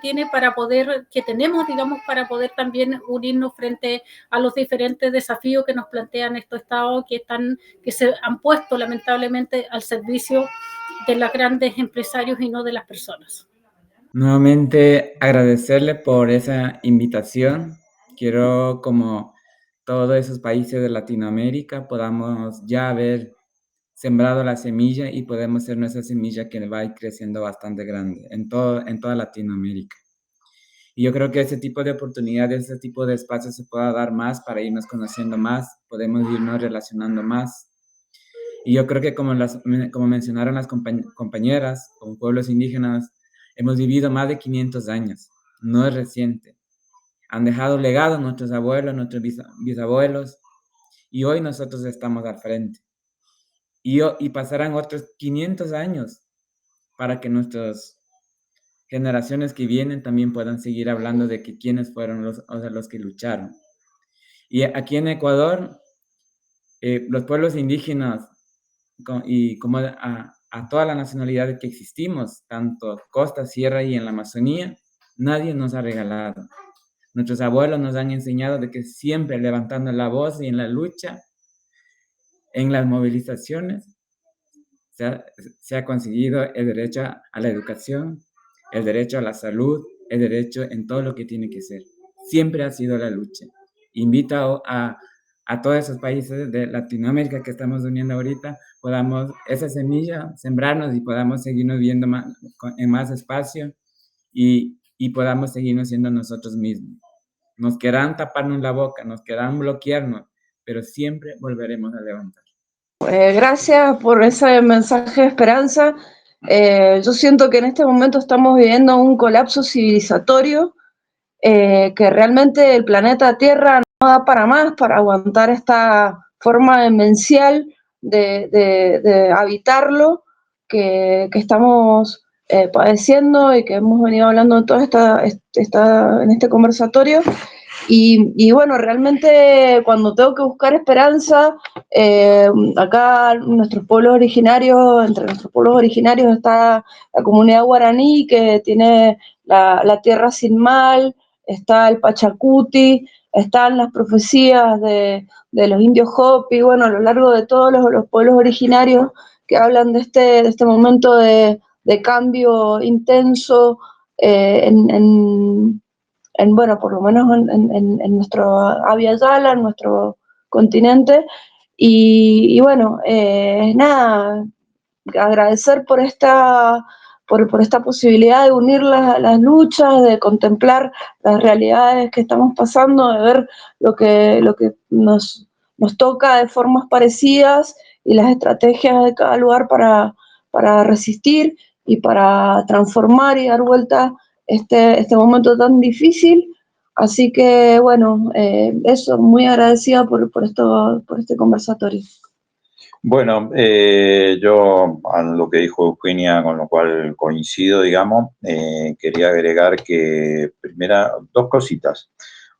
tenemos, digamos, para poder también unirnos frente a los diferentes desafíos que nos plantean estos estados que se han puesto lamentablemente al servicio de los grandes empresarios y no de las personas. Nuevamente agradecerle por esa invitación. Quiero, como todos esos países de Latinoamérica, podamos ya haber sembrado la semilla y podemos ser nuestra semilla que va a ir creciendo bastante grande en toda Latinoamérica. Y yo creo que ese tipo de oportunidades, ese tipo de espacios se pueda dar más para irnos conociendo más, podemos irnos relacionando más. Y yo creo que como mencionaron las compañeras, como pueblos indígenas, hemos vivido más de 500 años, no es reciente. Han dejado legado nuestros abuelos, nuestros bisabuelos, y hoy nosotros estamos al frente. Y pasarán otros 500 años para que nuestras generaciones que vienen también puedan seguir hablando de que quiénes fueron los que lucharon. Y aquí en Ecuador, los pueblos indígenas y como a toda la nacionalidad que existimos, tanto costa, sierra y en la Amazonía, nadie nos ha regalado. Nuestros abuelos nos han enseñado de que siempre levantando la voz y en la lucha, en las movilizaciones, se ha conseguido el derecho a la educación, el derecho a la salud, el derecho en todo lo que tiene que ser. Siempre ha sido la lucha. Invito a todos esos países de Latinoamérica que estamos uniendo ahorita, podamos esa semilla sembrarnos y podamos seguirnos viendo en más espacio y podamos seguirnos siendo nosotros mismos. Nos querrán taparnos la boca, nos querrán bloquearnos, pero siempre volveremos a levantar. Gracias por ese mensaje de esperanza. Yo siento que en este momento estamos viviendo un colapso civilizatorio, que realmente el planeta Tierra no da para más, para aguantar esta forma demencial de habitarlo que estamos padeciendo y que hemos venido hablando en todo en este conversatorio. Y bueno, realmente cuando tengo que buscar esperanza, acá nuestros pueblos originarios, entre nuestros pueblos originarios está la comunidad guaraní, que tiene la tierra sin mal, está el Pachacuti, están las profecías de los indios Hopi, bueno, a lo largo de todos los pueblos originarios que hablan de este momento de cambio intenso bueno, por lo menos en nuestro Abya Yala, en nuestro continente. Y bueno, nada, agradecer por esta posibilidad de unir las luchas, de contemplar las realidades que estamos pasando, de ver lo que nos toca de formas parecidas y las estrategias de cada lugar para resistir y para transformar y dar vuelta este momento tan difícil. Así que bueno, eso, muy agradecida por este conversatorio. Bueno, yo a lo que dijo Eugenia, con lo cual coincido, digamos, quería agregar que, primera, dos cositas.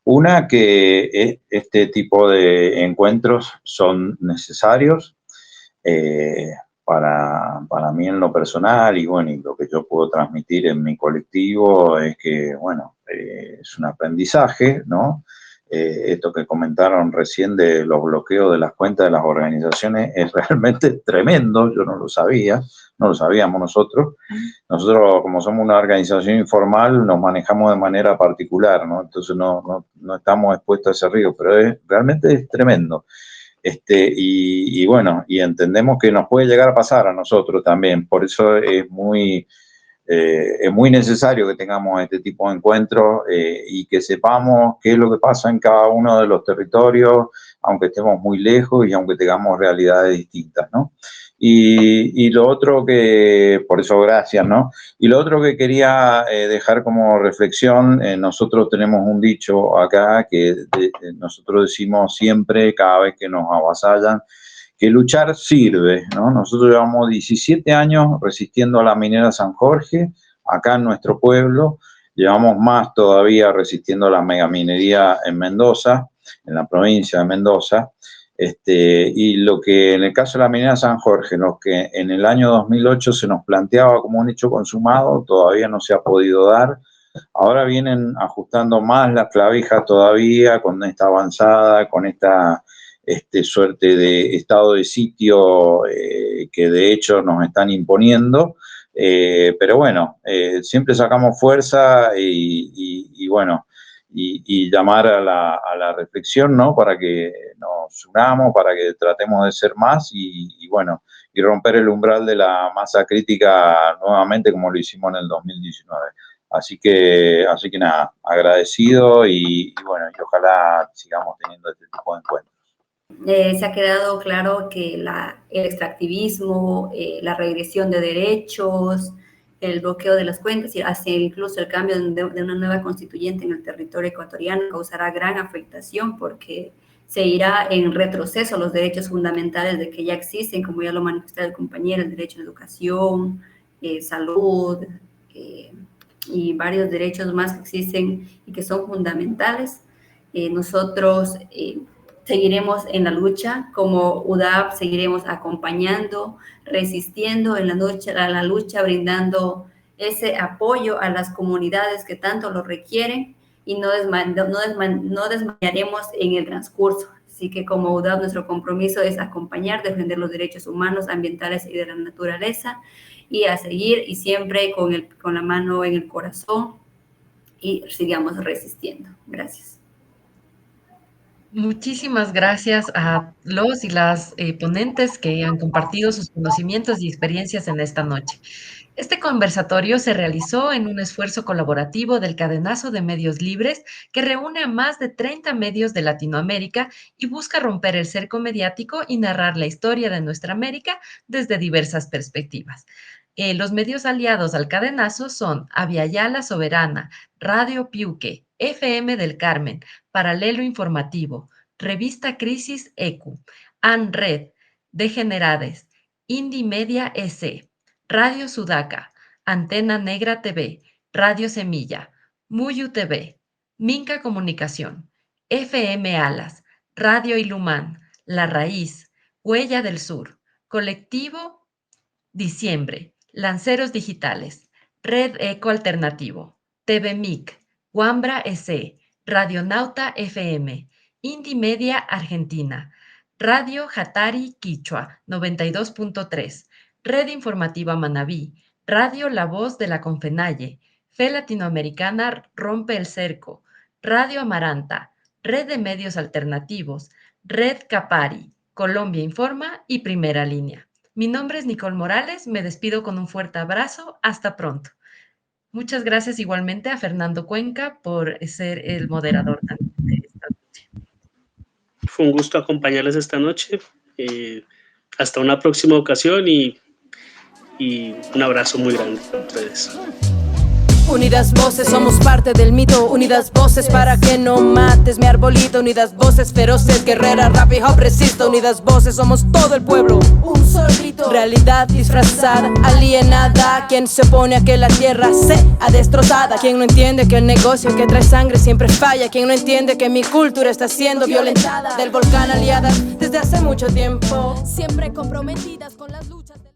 Una, que este tipo de encuentros son necesarios para mí en lo personal, y bueno, y lo que yo puedo transmitir en mi colectivo es que, bueno, es un aprendizaje, ¿no? Esto que comentaron recién de los bloqueos de las cuentas de las organizaciones es realmente tremendo. Yo no lo sabía, no lo sabíamos nosotros. Nosotros, como somos una organización informal, nos manejamos de manera particular, ¿no? Entonces no estamos expuestos a ese riesgo, pero realmente es tremendo. Y bueno, y entendemos que nos puede llegar a pasar a nosotros también. Por eso es muy necesario que tengamos este tipo de encuentros y que sepamos qué es lo que pasa en cada uno de los territorios, aunque estemos muy lejos y aunque tengamos realidades distintas, ¿no? Y lo otro que, por eso gracias, ¿no? Y lo otro que quería dejar como reflexión, nosotros tenemos un dicho acá que nosotros decimos siempre, cada vez que nos avasallan, que luchar sirve, ¿no? Nosotros llevamos 17 años resistiendo a la minera San Jorge, acá en nuestro pueblo, llevamos más todavía resistiendo a la megaminería en Mendoza, en la provincia de Mendoza. Y lo que en el caso de la minera San Jorge, lo que en el año 2008 se nos planteaba como un hecho consumado, todavía no se ha podido dar. Ahora vienen ajustando más las clavijas todavía con esta avanzada, con esta suerte de estado de sitio que de hecho nos están imponiendo. Pero bueno, siempre sacamos fuerza y bueno, y llamar a la reflexión, ¿no? Para que nos unamos, para que tratemos de ser más y bueno, y romper el umbral de la masa crítica nuevamente como lo hicimos en el 2019. Así que nada, agradecido y bueno, y ojalá sigamos teniendo este tipo de encuentros. Se ha quedado claro que el extractivismo, la regresión de derechos, el bloqueo de las cuentas y hasta incluso el cambio de una nueva constituyente en el territorio ecuatoriano causará gran afectación porque se irá en retroceso los derechos fundamentales de que ya existen, como ya lo manifestó el compañero, el derecho a educación, salud y varios derechos más que existen y que son fundamentales. Nosotros seguiremos en la lucha, como UDAP seguiremos acompañando, resistiendo en la lucha, brindando ese apoyo a las comunidades que tanto lo requieren y no desmayaremos en el transcurso. Así que como UDAP nuestro compromiso es acompañar, defender los derechos humanos, ambientales y de la naturaleza y a seguir y siempre con la mano en el corazón y sigamos resistiendo. Gracias. Muchísimas gracias a los y las ponentes que han compartido sus conocimientos y experiencias en esta noche. Este conversatorio se realizó en un esfuerzo colaborativo del Cadenazo de Medios Libres que reúne a más de 30 medios de Latinoamérica y busca romper el cerco mediático y narrar la historia de nuestra América desde diversas perspectivas. Los medios aliados al Cadenazo son Aviala Soberana, Radio Piuque, FM del Carmen, Paralelo Informativo, Revista Crisis EQ, ANRED, Degenerades, Indie Media S, Radio Sudaca, Antena Negra TV, Radio Semilla, Muyu TV, Minca Comunicación, FM Alas, Radio Ilumán, La Raíz, Huella del Sur, Colectivo Diciembre, Lanceros Digitales, Red Eco Alternativo, TV MIC, Wambra SE, Radionauta FM, Indie Media Argentina, Radio Jatari Quichua 92.3, Red Informativa Manabí, Radio La Voz de la Confenalle, Fe Latinoamericana Rompe el Cerco, Radio Amaranta, Red de Medios Alternativos, Red Capari, Colombia Informa y Primera Línea. Mi nombre es Nicole Morales, me despido con un fuerte abrazo, hasta pronto. Muchas gracias igualmente a Fernando Cuenca por ser el moderador de esta noche. Fue un gusto acompañarles esta noche. Hasta una próxima ocasión y un abrazo muy grande a ustedes. Unidas voces, somos parte del mito. Unidas voces para que no mates mi arbolito. Unidas voces, feroces, guerreras, rap y hop resisto. Unidas voces, somos todo el pueblo, un solo grito. Realidad disfrazada, alienada. Quien se opone a que la tierra sea destrozada. Quien no entiende que el negocio que trae sangre siempre falla. Quien no entiende que mi cultura está siendo violentada. Del volcán aliadas desde hace mucho tiempo, siempre comprometidas con las luchas.